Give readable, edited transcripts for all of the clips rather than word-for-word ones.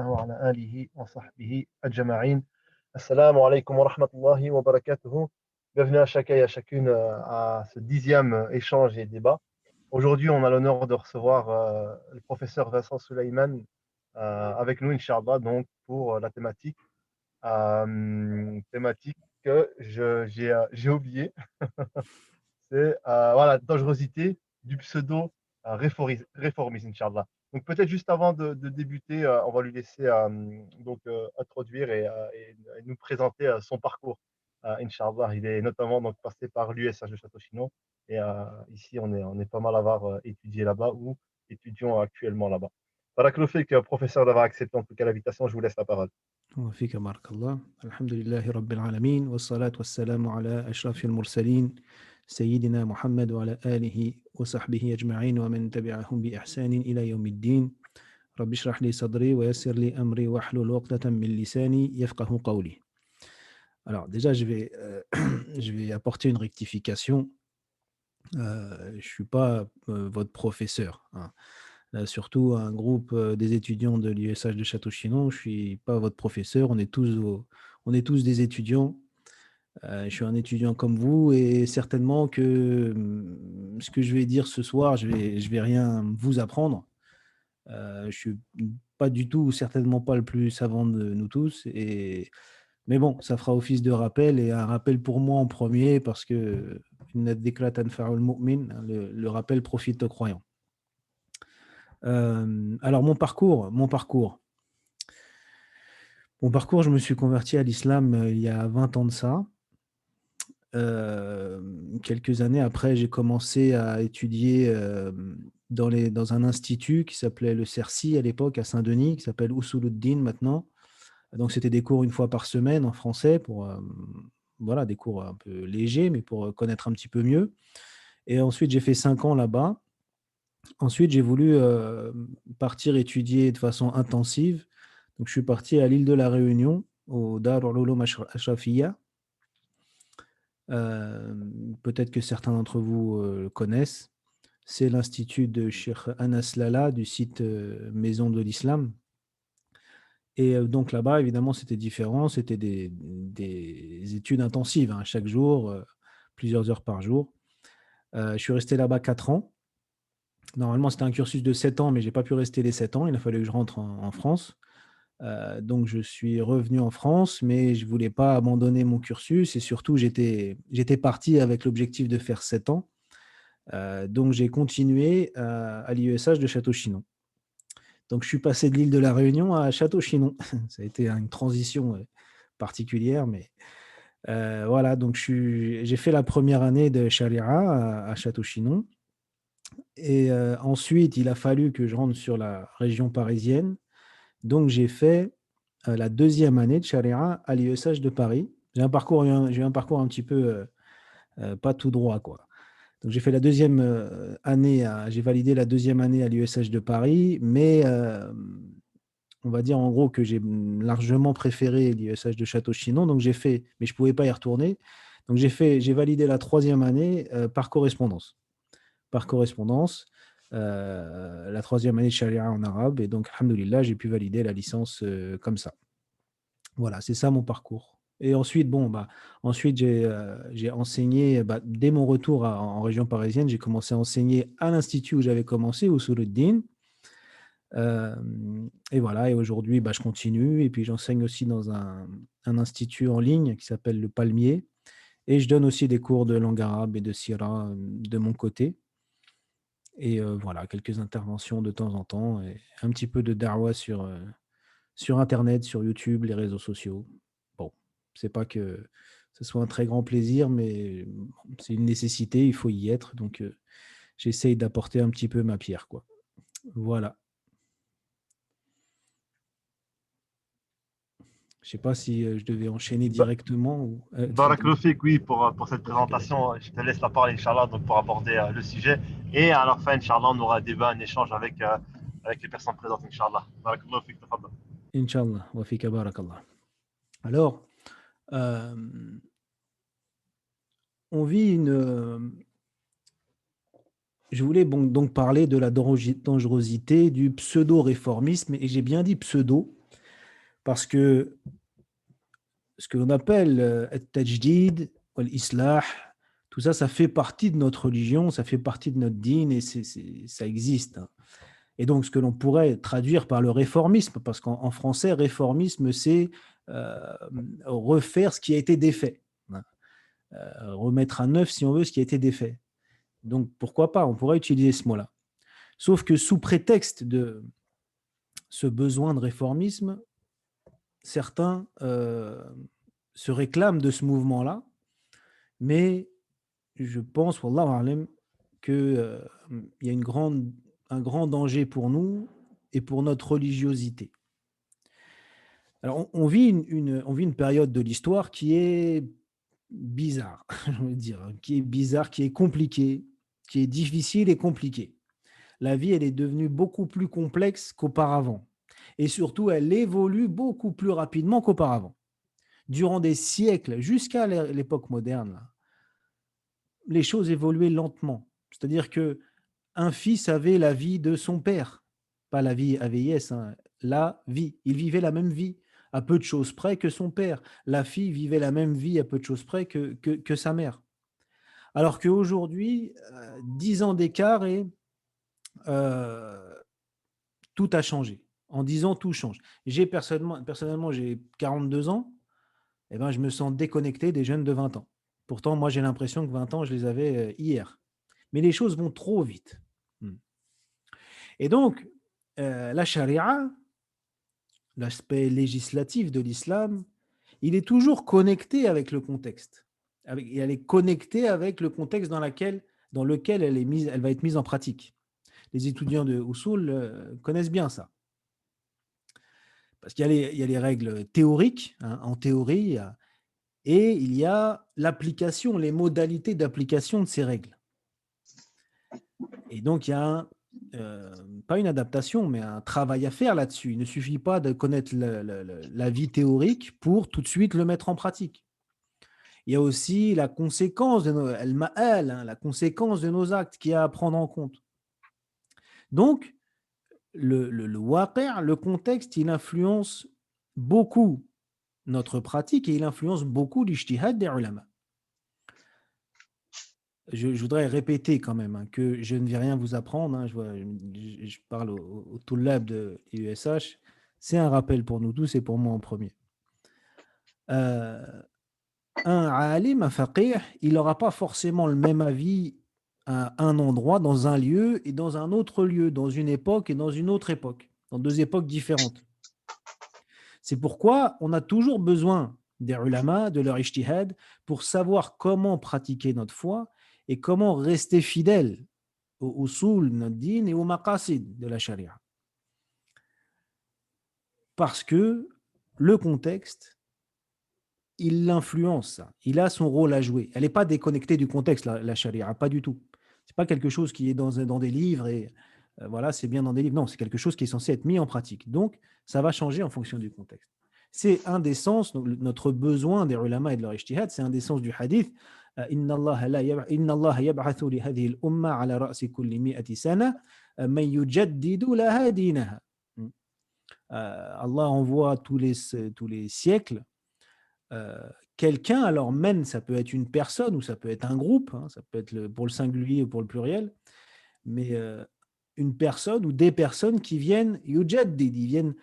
وعلى آله وصحبه أجمعين. Assalamu alaikum wa rahmatullahi wa barakatuhu. Bienvenue à chacun et à chacune à ce dixième échange et débat. Aujourd'hui, on a l'honneur de recevoir le professeur Vincent Suleiman avec nous, Inch'Allah, donc pour la thématique que j'ai oublié. C'est voilà, dangerosité du pseudo-réformisme, Inch'Allah. Donc peut-être juste avant de débuter, on va lui laisser introduire et nous présenter son parcours. Inch'Allah, il est notamment donc, passé par l'USH de Château-Chinon. Et ici, on est pas mal à avoir étudié là-bas ou étudions actuellement là-bas. Barakallahu fik, professeur, d'avoir accepté en tout cas l'invitation. Je vous laisse la parole. وفيك بارك الله الحمد لله رب العالمين والصلاة والسلام على أشرف المرسلين سيدنا محمد وعلى آله وصحبه أجمعين ومن تبعهم بإحسان إلى يوم الدين رب اشرح لي صدري ويسر لي أمري واحلل عقدة من لساني يفقه قولي. Alors déjà je vais apporter une rectification. Je ne suis pas votre professeur, hein. Surtout un groupe des étudiants de l'USH de Château-Chinon. Je ne suis pas votre professeur. On est tous des étudiants. Je suis un étudiant comme vous et certainement que ce que je vais dire ce soir, je vais rien vous apprendre. Je ne suis pas du tout, certainement pas le plus savant de nous tous. Mais bon, ça fera office de rappel et un rappel pour moi en premier parce que le rappel profite aux croyants. Alors mon parcours, je me suis converti à l'islam il y a 20 ans de ça. Quelques années après, j'ai commencé à étudier dans un institut qui s'appelait le CERCI à l'époque, à Saint-Denis, qui s'appelle Usuluddin maintenant. Donc, c'était des cours une fois par semaine en français pour voilà, des cours un peu légers, mais pour connaître un petit peu mieux. Et ensuite, j'ai fait 5 ans là-bas. Ensuite, j'ai voulu partir étudier de façon intensive. Donc, je suis parti à l'île de la Réunion, au Darul Uloum Ashrafiyya. Peut-être que certains d'entre vous le connaissent. C'est l'institut de Cheikh Anas Lala du site Maison de l'Islam. Et donc là-bas, évidemment, c'était différent. C'était des études intensives, hein, chaque jour, plusieurs heures par jour. Je suis resté là-bas 4 ans. Normalement, c'était un cursus de 7 ans, mais je n'ai pas pu rester les 7 ans. Il a fallu que je rentre en France. Donc, je suis revenu en France, mais je ne voulais pas abandonner mon cursus. Et surtout, j'étais parti avec l'objectif de faire 7 ans. Donc, j'ai continué à l'IESH de Château-Chinon. Donc, je suis passé de l'île de la Réunion à Château-Chinon. Ça a été une transition particulière, mais voilà. Donc, j'ai fait la première année de Sharia à Château-Chinon. Et ensuite, il a fallu que je rentre sur la région parisienne. Donc, j'ai fait la deuxième année de Sharia à l'IESH de Paris. J'ai eu un parcours un petit peu pas tout droit, quoi. Donc, j'ai fait la deuxième année, j'ai validé la deuxième année à l'USH de Paris, mais on va dire en gros que j'ai largement préféré l'USH de Château-Chinon, donc j'ai fait, mais je ne pouvais pas y retourner. Donc, j'ai validé la troisième année par correspondance. Par correspondance, la troisième année de Sharia en arabe, et donc, alhamdoulilah, j'ai pu valider la licence comme ça. Voilà, c'est ça mon parcours. Et ensuite, ensuite j'ai enseigné, dès mon retour en région parisienne, j'ai commencé à enseigner à l'institut où j'avais commencé, au Usuluddin. Et voilà, et aujourd'hui, je continue. Et puis, j'enseigne aussi dans un institut en ligne qui s'appelle le Palmier. Et je donne aussi des cours de langue arabe et de sira de mon côté. Et voilà, quelques interventions de temps en temps et un petit peu de darwa sur Internet, sur YouTube, les réseaux sociaux. Bon, c'est pas que ce soit un très grand plaisir, mais c'est une nécessité, il faut y être. Donc, j'essaye d'apporter un petit peu ma pierre, quoi. Voilà. Je sais pas si je devais enchaîner directement ou. Barakallahu fik, oui, pour cette présentation. Je te laisse la parole, Inch'Allah, donc pour aborder le sujet. Et à la fin, Inch'Allah, on aura un débat, un échange avec les personnes présentes, Inch'Allah. Barakallahu fik, tafadal. Inch'Allah, wa fika barakallah. Alors, euh, on vit je voulais donc parler de la dangerosité du pseudo-réformisme, et j'ai bien dit pseudo, Parce que ce que l'on appelle al-tajdid, l'islah, tout ça, ça fait partie de notre religion, ça fait partie de notre dîn et ça existe, hein. Et donc, ce que l'on pourrait traduire par le réformisme, parce qu'en français, réformisme, c'est euh, refaire ce qui a été défait, hein. Remettre à neuf, si on veut, ce qui a été défait. Donc, pourquoi pas, on pourrait utiliser ce mot-là. Sauf que sous prétexte de ce besoin de réformisme, certains se réclament de ce mouvement-là, mais je pense, wallahu alam, qu'il y a un grand danger pour nous et pour notre religiosité. Alors, on vit on vit une période de l'histoire qui est bizarre, je veux dire, hein, qui est bizarre, qui est compliquée, qui est difficile et compliquée. La vie, elle est devenue beaucoup plus complexe qu'auparavant. Et surtout, elle évolue beaucoup plus rapidement qu'auparavant. Durant des siècles, jusqu'à l'époque moderne, là, les choses évoluaient lentement. C'est-à-dire que un fils avait la vie de son père, pas la vie à vieillesse, hein, la vie. Il vivait la même vie, à peu de choses près que son père. La fille vivait la même vie, à peu de choses près que sa mère. Alors qu'aujourd'hui, 10 ans d'écart et euh, tout a changé. En 10 ans, tout change. Personnellement, j'ai 42 ans, et ben, je me sens déconnecté des jeunes de 20 ans. Pourtant, moi, j'ai l'impression que 20 ans, je les avais hier. Mais les choses vont trop vite. Hmm. Et donc, la charia, l'aspect législatif de l'islam, il est toujours connecté avec le contexte. Elle est connectée avec le contexte dans lequel elle va être mise en pratique. Les étudiants de Usul connaissent bien ça. Parce il y a les règles théoriques, hein, en théorie, et il y a l'application, les modalités d'application de ces règles. Et donc, il y a pas une adaptation, mais un travail à faire là-dessus. Il ne suffit pas de connaître la vie théorique pour tout de suite le mettre en pratique. Il y a aussi la conséquence de la conséquence de nos actes qui est à prendre en compte. Donc, le waqi', le contexte, il influence beaucoup notre pratique et il influence beaucoup l'ijtihad des ulama. Je voudrais répéter quand même, hein, que je ne vais rien vous apprendre, hein, je parle au Tullab de l'USH. C'est un rappel pour nous tous et pour moi en premier. Un alim, un faqih, il n'aura pas forcément le même avis à un endroit, dans un lieu et dans un autre lieu, dans une époque et dans une autre époque, dans deux époques différentes. C'est pourquoi on a toujours besoin des ulama, de leur ijtihad, pour savoir comment pratiquer notre foi et comment rester fidèle au usul, notre din et au maqasid de la charia. Parce que le contexte, il l'influence, il a son rôle à jouer. Elle n'est pas déconnectée du contexte, la charia, pas du tout. Ce n'est pas quelque chose qui est dans des livres et voilà, c'est bien dans des livres. Non, c'est quelque chose qui est censé être mis en pratique. Donc, ça va changer en fonction du contexte. C'est un des sens, notre besoin des ulama et de leur ijtihad, c'est un des sens du hadith. Inna Allah yab'athu li hadhihi al-umma ala ra'si kulli mi'ati sana man yujaddidu laha dinaha. Allah envoie tous les siècles quelqu'un, alors même ça peut être une personne ou ça peut être un groupe, hein, ça peut être pour le singulier ou pour le pluriel, mais une personne ou des personnes qui viennent yujaddid, ils viennent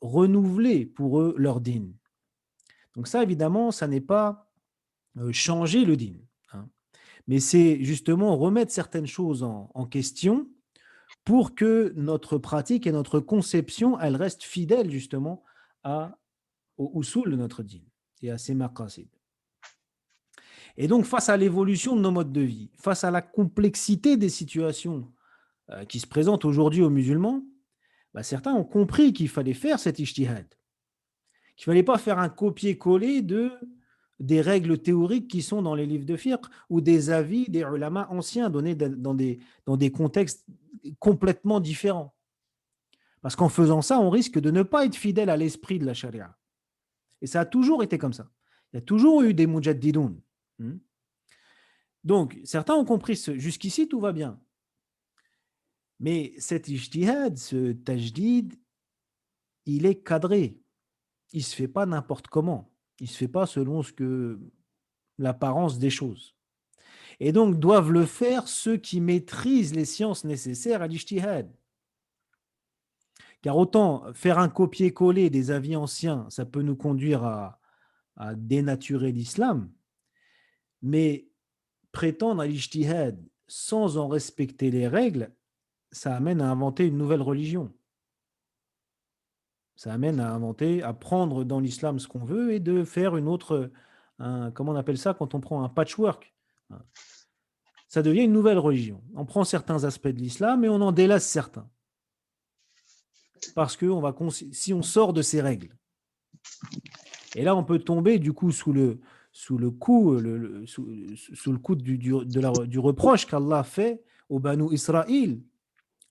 renouveler pour eux leur din. Donc ça, évidemment, ça n'est pas changer le din, hein, mais c'est justement remettre certaines choses en question pour que notre pratique et notre conception, elles restent fidèles justement au usul de notre din et à ses maqasid. Et donc, face à l'évolution de nos modes de vie, face à la complexité des situations qui se présentent aujourd'hui aux musulmans, bah, certains ont compris qu'il fallait faire cet ijtihad, qu'il ne fallait pas faire un copier-coller des règles théoriques qui sont dans les livres de fiqh ou des avis des ulama anciens donnés dans des contextes complètement différents. Parce qu'en faisant ça, on risque de ne pas être fidèle à l'esprit de la charia. Et ça a toujours été comme ça. Il y a toujours eu des mujaddidoun. Donc, certains ont compris jusqu'ici, tout va bien. Mais cet ijtihad, ce tajdid, il est cadré. Il ne se fait pas n'importe comment. Il ne se fait pas selon l'apparence des choses. Et donc, doivent le faire ceux qui maîtrisent les sciences nécessaires à l'ijtihad. Car autant faire un copier-coller des avis anciens, ça peut nous conduire à dénaturer l'islam, mais prétendre à l'ijtihad sans en respecter les règles, ça amène à inventer une nouvelle religion. Ça amène à inventer, à prendre dans l'islam ce qu'on veut et de faire une autre, comment on appelle ça quand on prend un patchwork. Ça devient une nouvelle religion. On prend certains aspects de l'islam et on en délaisse certains. Parce que si on sort de ces règles, et là on peut tomber du coup sous le coup, sous le coup du reproche qu'Allah fait aux Banu Israël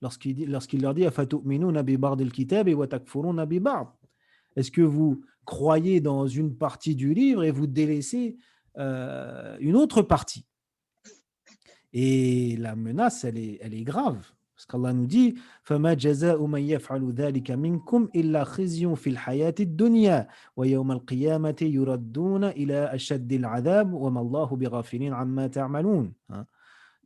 lorsqu'il leur dit Afatu'minuna bi ba'dil kitabi wa takfuruna bi ba'd. Est-ce que vous croyez dans une partie du livre et vous délaissez une autre partie? Et la menace, elle est grave. Parce qu'Allah nous dit فَمَا جَزَاءُ مَنْ يَفْعَلُ ذَلِكَ مِنْكُمْ إِلَّا خِزْيٌ فِي الْحَيَاةِ الدُّنْيَا وَيَوْمَ الْقِيَامَةِ يُرَدُّونَ إِلَى أَشَدِّ الْعَذَابِ وَمَا اللَّهُ بِغَافِلٍ عَمَّا تَعْمَلُونَ.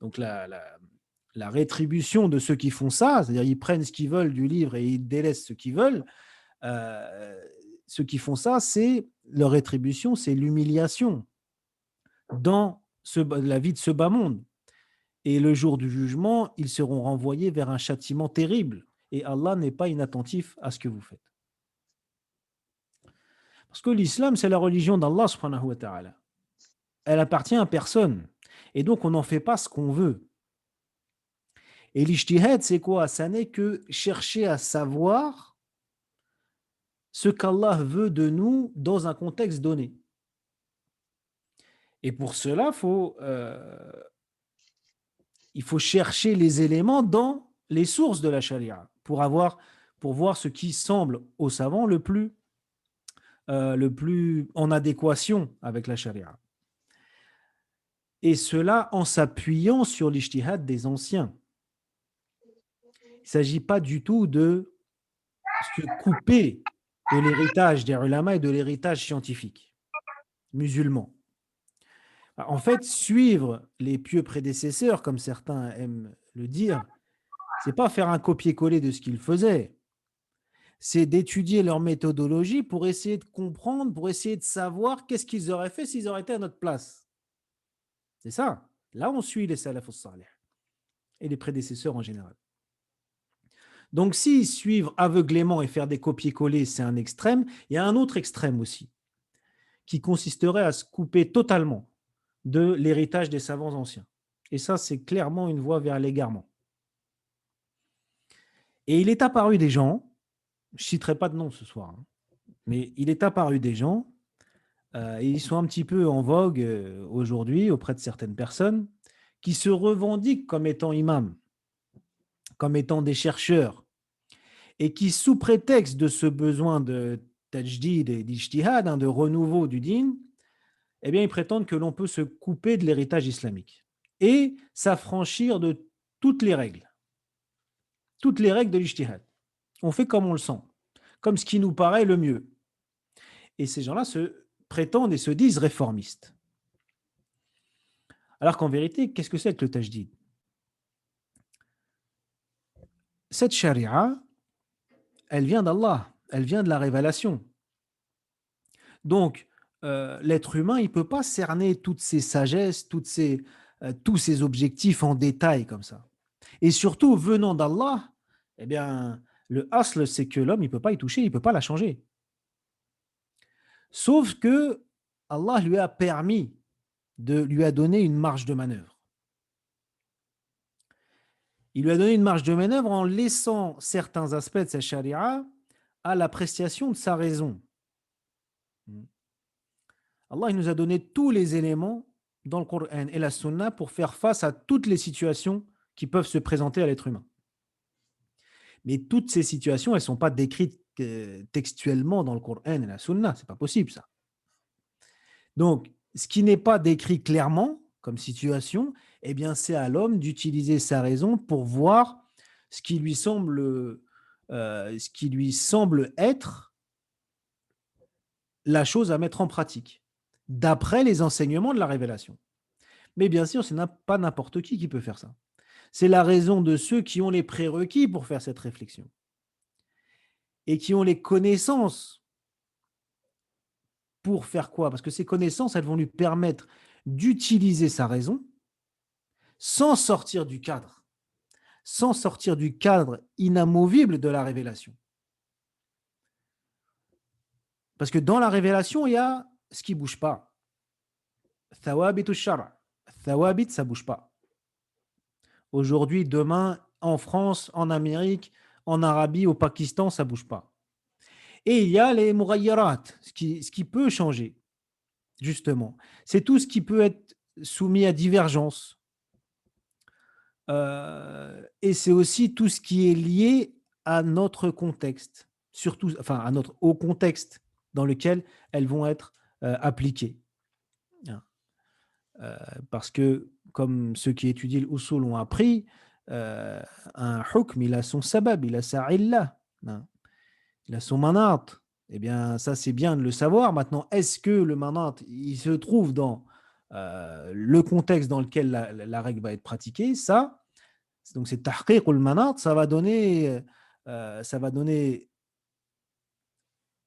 Donc la rétribution de ceux qui font ça, c'est-à-dire ils prennent ce qu'ils veulent du livre et ils délaissent ce qu'ils veulent, ceux qui font ça, leur rétribution, c'est l'humiliation dans la vie de ce bas monde. Et le jour du jugement, ils seront renvoyés vers un châtiment terrible. Et Allah n'est pas inattentif à ce que vous faites. Parce que l'islam, c'est la religion d'Allah subhanahu wa ta'ala. Elle appartient à personne. Et donc, on n'en fait pas ce qu'on veut. Et l'ijtihad, c'est quoi? Ça n'est que chercher à savoir ce qu'Allah veut de nous dans un contexte donné. Et pour cela, il faut chercher les éléments dans les sources de la charia pour voir ce qui semble aux savants le plus en adéquation avec la charia. Et cela en s'appuyant sur l'ijtihad des anciens. Il ne s'agit pas du tout de se couper de l'héritage des ulama et de l'héritage scientifique musulman. En fait, suivre les pieux prédécesseurs, comme certains aiment le dire, c'est pas faire un copier-coller de ce qu'ils faisaient. C'est d'étudier leur méthodologie pour essayer de comprendre, pour essayer de savoir qu'est-ce qu'ils auraient fait s'ils auraient été à notre place. C'est ça. Là, on suit les salaf as-salih et les prédécesseurs en général. Donc, s'ils suivent aveuglément et faire des copier-coller, c'est un extrême. Il y a un autre extrême aussi, qui consisterait à se couper totalement de l'héritage des savants anciens. Et ça, c'est clairement une voie vers l'égarement. Et il est apparu des gens, je ne citerai pas de nom ce soir, mais il est apparu des gens, et ils sont un petit peu en vogue aujourd'hui auprès de certaines personnes, qui se revendiquent comme étant imams, comme étant des chercheurs, et qui, sous prétexte de ce besoin de tajdid et d'ijtihad, de renouveau du din, eh bien, ils prétendent que l'on peut se couper de l'héritage islamique et s'affranchir de toutes les règles de l'ijtihad. On fait comme on le sent, comme ce qui nous paraît le mieux. Et ces gens-là se prétendent et se disent réformistes. Alors qu'en vérité, qu'est-ce que c'est que le tajdid? Cette charia, elle vient d'Allah, elle vient de la révélation. Donc, l'être humain, il ne peut pas cerner toutes ces sagesses, tous ces objectifs en détail comme ça. Et surtout, venant d'Allah, eh bien, le asl, c'est que l'homme, il ne peut pas y toucher, il ne peut pas la changer. Sauf que Allah lui a permis, lui a donné une marge de manœuvre. Il lui a donné une marge de manœuvre en laissant certains aspects de sa charia à l'appréciation de sa raison. Allah il nous a donné tous les éléments dans le Coran et la Sunna pour faire face à toutes les situations qui peuvent se présenter à l'être humain. Mais toutes ces situations, elles ne sont pas décrites textuellement dans le Coran et la Sunna. Ce n'est pas possible, ça. Donc, ce qui n'est pas décrit clairement comme situation, eh bien, c'est à l'homme d'utiliser sa raison pour voir ce qui lui semble ce qui lui semble être la chose à mettre en pratique, d'après les enseignements de la révélation. Mais bien sûr, ce n'est pas n'importe qui peut faire ça. C'est la raison de ceux qui ont les prérequis pour faire cette réflexion et qui ont les connaissances pour faire quoi? Parce que ces connaissances, elles vont lui permettre d'utiliser sa raison sans sortir du cadre, sans sortir du cadre inamovible de la révélation. Parce que dans la révélation, il y a ce qui ne bouge pas. Thawabit shara. Thawabit, ça ne bouge pas. Aujourd'hui, demain, en France, en Amérique, en Arabie, au Pakistan, ça ne bouge pas. Et il y a les murayyarat, ce qui peut changer, justement. C'est tout ce qui peut être soumis à divergence. Et c'est aussi tout ce qui est lié à notre contexte, surtout, enfin, au contexte dans lequel elles vont être appliquées. Hein. Parce que, comme ceux qui étudient l'usul ont appris, un hukm, il a son sabab, il a sa illa, hein. Il a son manat. Eh bien, ça, c'est bien de le savoir. Maintenant, est-ce que le manat, il se trouve dans le contexte dans lequel la règle va être pratiquée? Ça, donc c'est tahqiq ou le manat, ça va donner,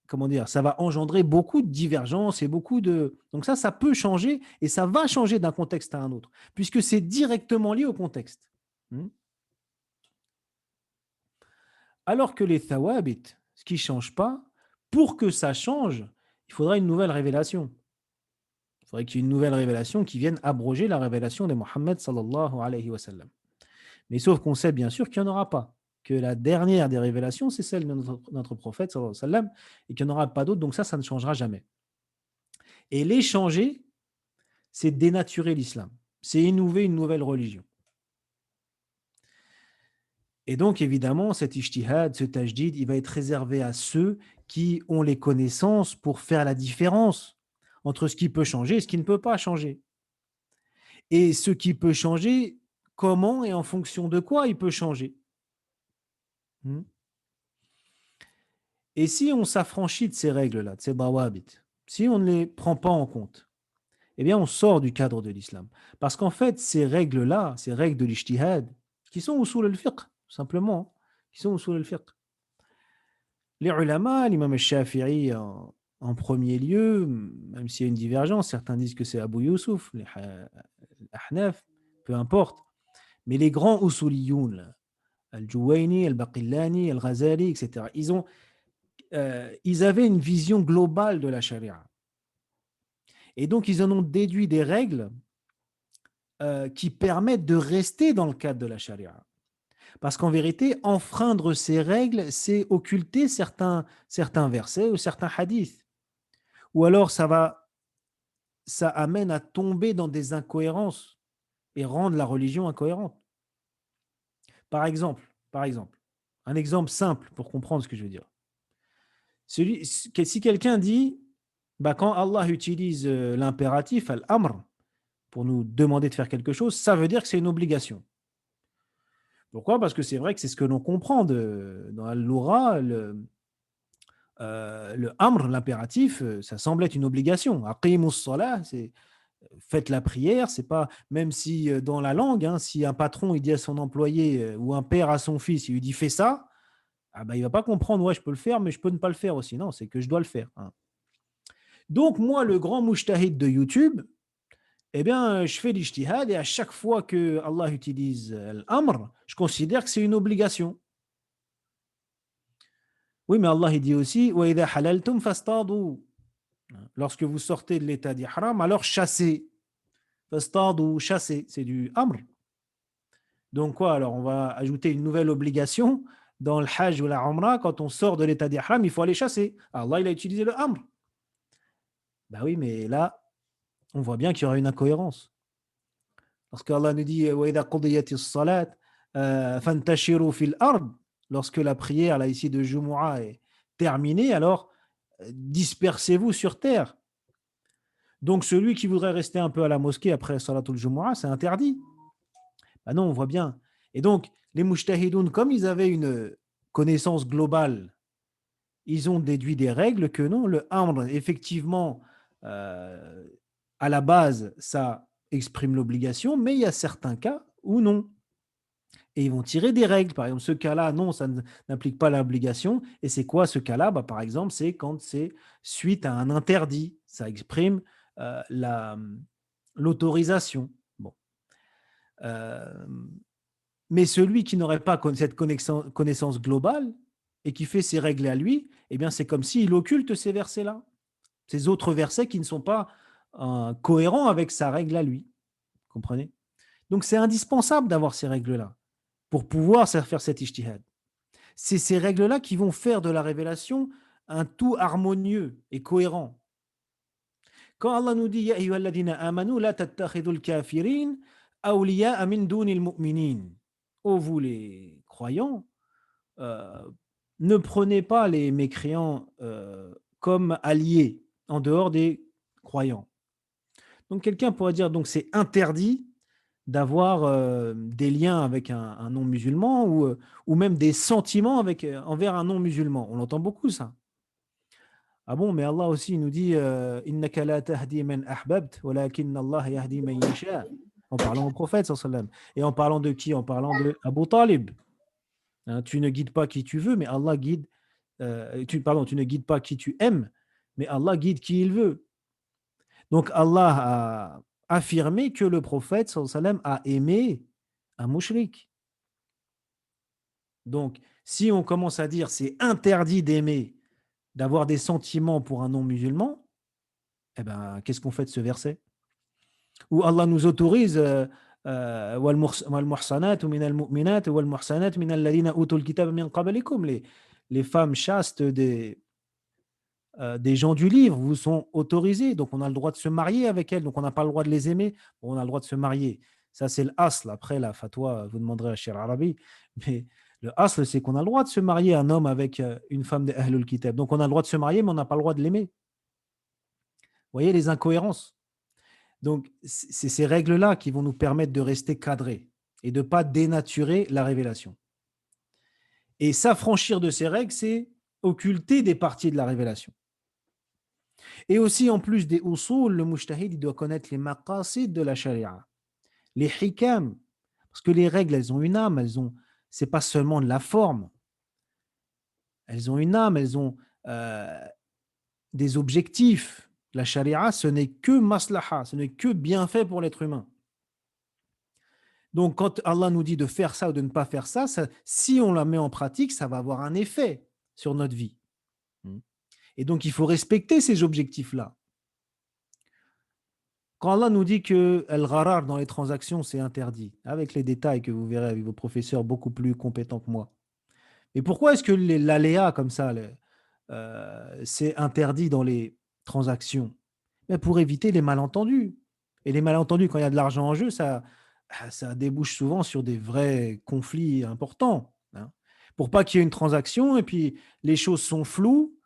comment dire, ça va engendrer beaucoup de divergences et beaucoup de. Donc ça peut changer et ça va changer d'un contexte à un autre, puisque c'est directement lié au contexte. Alors que les thawabit, ce qui ne change pas, pour que ça change, il faudra une nouvelle révélation. Il faudrait qu'il y ait une nouvelle révélation qui vienne abroger la révélation de Mohammed sallallahu alayhi wa sallam. Mais sauf qu'on sait bien sûr qu'il n'y en aura pas, que la dernière des révélations, c'est celle de notre prophète sallallahu alayhi wa sallam, et qu'il n'y en aura pas d'autres, donc ça ne changera jamais. Et les changer, c'est dénaturer l'islam, c'est innover une nouvelle religion. Et donc, évidemment, cet ijtihad, ce tajdid, il va être réservé à ceux qui ont les connaissances pour faire la différence entre ce qui peut changer et ce qui ne peut pas changer. Et ce qui peut changer, comment et en fonction de quoi il peut changer. Et si on s'affranchit de ces règles-là, de ces dawabit, si on ne les prend pas en compte, eh bien, on sort du cadre de l'islam. Parce qu'en fait, ces règles-là, ces règles de l'ijtihad, qui sont usul al-fiqh, simplement, qui sont usul al-fiqh. Les ulama, l'imam al-Shafi'i en premier lieu, même s'il y a une divergence, certains disent que c'est Abu Yusuf, les Ahnaf, peu importe. Mais les grands usuliyoun, Al-Juwayni, Al-Baqillani, Al-Ghazali, etc., ils avaient une vision globale de la charia. Et donc, ils en ont déduit des règles qui permettent de rester dans le cadre de la charia. Parce qu'en vérité, enfreindre ces règles, c'est occulter certains versets ou certains hadiths. Ou alors, ça amène à tomber dans des incohérences et rendre la religion incohérente. Par exemple, un exemple simple pour comprendre ce que je veux dire. Si quelqu'un dit, quand Allah utilise l'impératif, al-amr, pour nous demander de faire quelque chose, ça veut dire que c'est une obligation. Pourquoi? Parce que c'est vrai que c'est ce que l'on comprend dans Al-Loura, le amr, l'impératif, ça semble être une obligation. Aqimus salah, c'est faites la prière, c'est pas, même si dans la langue, si un patron il dit à son employé ou un père à son fils, il lui dit fais ça, il va pas comprendre, ouais, je peux le faire, mais je peux ne pas le faire aussi. Non, c'est que je dois le faire. Donc moi, le grand mujtahid de YouTube, eh bien, je fais l'ijtihad et à chaque fois que Allah utilise l'amr, je considère que c'est une obligation. Oui, mais Allah il dit aussi wa idha halaltum fastadu. Lorsque vous sortez de l'état d'ihram, alors chassez. Fastadu, chassez, c'est du amr. Donc quoi, alors on va ajouter une nouvelle obligation dans le hajj ou la umrah, quand on sort de l'état d'ihram, il faut aller chasser. Allah il a utilisé le amr. Ben oui, mais là, on voit bien qu'il y aura une incohérence. Lorsque Allah nous dit وَإِذَا قُضِيَتِ الصَّلَاةِ فَانْتَشِرُوا فِي الْأَرْضِ, lorsque la prière là ici de Jumu'ah est terminée, alors dispersez-vous sur terre. Donc celui qui voudrait rester un peu à la mosquée après Salatul Jumu'ah, c'est interdit. Ben non, on voit bien. Et donc les mujtahidoun, comme ils avaient connaissance globale, ils ont déduit des règles que non, le amr, effectivement, euh, à la base, ça exprime l'obligation, mais il y a certains cas où non. Et ils vont tirer des règles. Par exemple, ce cas-là, non, ça n'implique pas l'obligation. Et c'est quoi ce cas-là? Bah, par exemple, c'est quand c'est suite à un interdit. Ça exprime l'autorisation. Bon. Euh, mais celui qui n'aurait pas cette connaissance globale et qui fait ses règles à lui, eh bien, c'est comme s'il occulte ces versets-là. Ces autres versets qui ne sont pas cohérents avec sa règle à lui. Vous comprenez? Donc, c'est indispensable d'avoir ces règles-là pour pouvoir faire cet ijtihad. C'est ces règles-là qui vont faire de la révélation un tout harmonieux et cohérent. Quand Allah nous dit Ya ayyuhalladhina amanu la tattakhidul kafirin awliya'a min dunil mu'minin. Ô vous les croyants, euh, ne prenez pas les mécréants comme alliés en dehors des croyants. Donc quelqu'un pourrait dire donc c'est interdit d'avoir des liens avec un non-musulman ou même des sentiments envers un non-musulman. On entend beaucoup ça. Ah bon, mais Allah aussi nous dit Innaka la tahdi man ahbabt, walakin Allah yahdi man yasha. En parlant au prophète, sallallahu alayhi wa sallam. Et en parlant de qui? En parlant de Abu Talib. Hein, tu ne guides pas qui tu veux, mais Allah guide. Tu ne guides pas qui tu aimes, mais Allah guide qui il veut. Donc Allah a affirmé que le prophète sallallahu alayhi wa sallam a aimé un mushrik. Donc, si on commence à dire c'est interdit d'aimer, d'avoir des sentiments pour un non-musulman, eh ben, qu'est-ce qu'on fait de ce verset? Où Allah nous autorise وَالْمُحْصَنَاتُ مِنَ الْمُؤْمِنَاتِ وَالْمُحْصَنَاتُ مِنَ الَّذِينَ أُوتُوا الْكِتَابَ مِنْ قَبْلِكُمْ les femmes chastes des gens du livre vous sont autorisées, donc on a le droit de se marier avec elles, donc on n'a pas le droit de les aimer, on a le droit de se marier. Ça, c'est le asl. Après, la fatwa, vous demanderez à Cheikh Arabi, mais le asl, c'est qu'on a le droit de se marier, un homme avec une femme de Ahlul Kitab. Donc on a le droit de se marier, mais on n'a pas le droit de l'aimer. Vous voyez les incohérences. Donc, c'est ces règles-là qui vont nous permettre de rester cadrés et de ne pas dénaturer la révélation. Et s'affranchir de ces règles, c'est occulter des parties de la révélation. Et aussi, en plus des usul, le mujtahid, il doit connaître les maqasid de la sharia, les hikam, parce que les règles, elles ont une âme, c'est pas seulement de la forme, elles ont une âme, elles ont des objectifs. La sharia, ce n'est que maslaha, ce n'est que bienfait pour l'être humain. Donc, quand Allah nous dit de faire ça ou de ne pas faire ça, si on la met en pratique, ça va avoir un effet sur notre vie. Et donc, il faut respecter ces objectifs-là. Quand Allah nous dit que al-gharar dans les transactions, c'est interdit, avec les détails que vous verrez avec vos professeurs beaucoup plus compétents que moi. Mais pourquoi est-ce que l'aléa, comme ça, c'est interdit dans les transactions? Mais pour éviter les malentendus. Et les malentendus, quand il y a de l'argent en jeu, ça débouche souvent sur des vrais conflits importants. Hein. Pour pas qu'il y ait une transaction et puis les choses sont floues.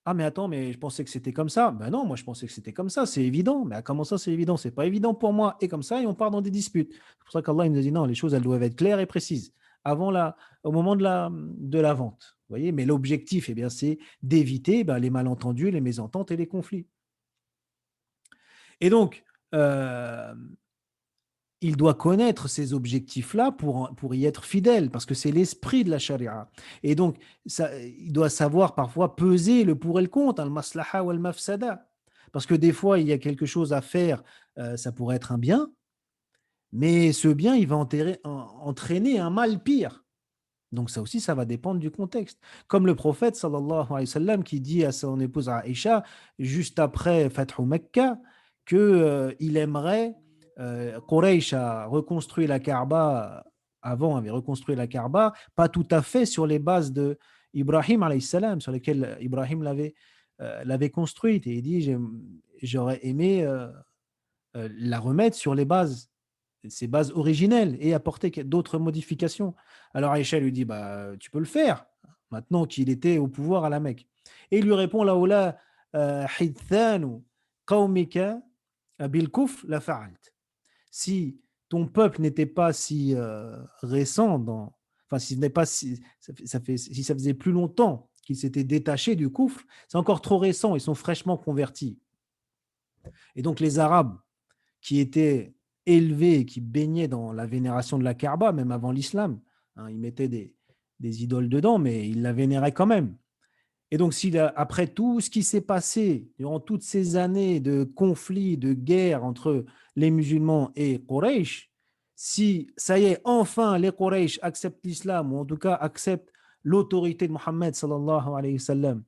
Ah, mais attends, mais je pensais que c'était comme ça. Ben non, moi je pensais que c'était comme ça, c'est évident. Mais comment ça, c'est évident? C'est pas évident pour moi. Et comme ça, et on part dans des disputes. C'est pour ça qu'Allah il nous dit non, les choses elles doivent être claires et précises au moment de la vente. Vous voyez, mais l'objectif, eh bien, c'est d'éviter les malentendus, les mésententes et les conflits. Et donc, il doit connaître ces objectifs-là pour y être fidèle, parce que c'est l'esprit de la charia. Et donc, il doit savoir parfois peser le pour et le contre, al-maslaha ou al-mafsada. Parce que des fois, il y a quelque chose à faire, ça pourrait être un bien, mais ce bien, il va entraîner un mal pire. Donc ça aussi, ça va dépendre du contexte. Comme le prophète, sallallahu alayhi wa sallam, qui dit à son épouse Aïcha, juste après Fathu Mecca, qu'il aimerait, Quraysh a reconstruit la Kaaba, avant avait reconstruit la Kaaba, pas tout à fait sur les bases de Ibrahim alayhi salam, sur lesquelles Ibrahim l'avait construite. Et il dit, j'aurais aimé la remettre sur ses bases originelles et apporter d'autres modifications. Alors Aïcha lui dit, bah, tu peux le faire, maintenant qu'il était au pouvoir à la Mecque. Et il lui répond, laoula hidthanu qawmika bil kufr la fa'alt. Si ton peuple n'était pas si récent enfin, si ça faisait plus longtemps qu'ils s'étaient détachés du koufr, c'est encore trop récent, ils sont fraîchement convertis. Et donc les Arabes qui étaient élevés, qui baignaient dans la vénération de la Kaaba, même avant l'islam, hein, ils mettaient des idoles dedans, mais ils la vénéraient quand même. Et donc, après tout ce qui s'est passé durant toutes ces années de conflits, de guerres entre les musulmans et Quraysh, si ça y est, enfin les Quraysh acceptent l'islam, ou en tout cas acceptent l'autorité de Mohammed sallallahu alayhi wa sallam,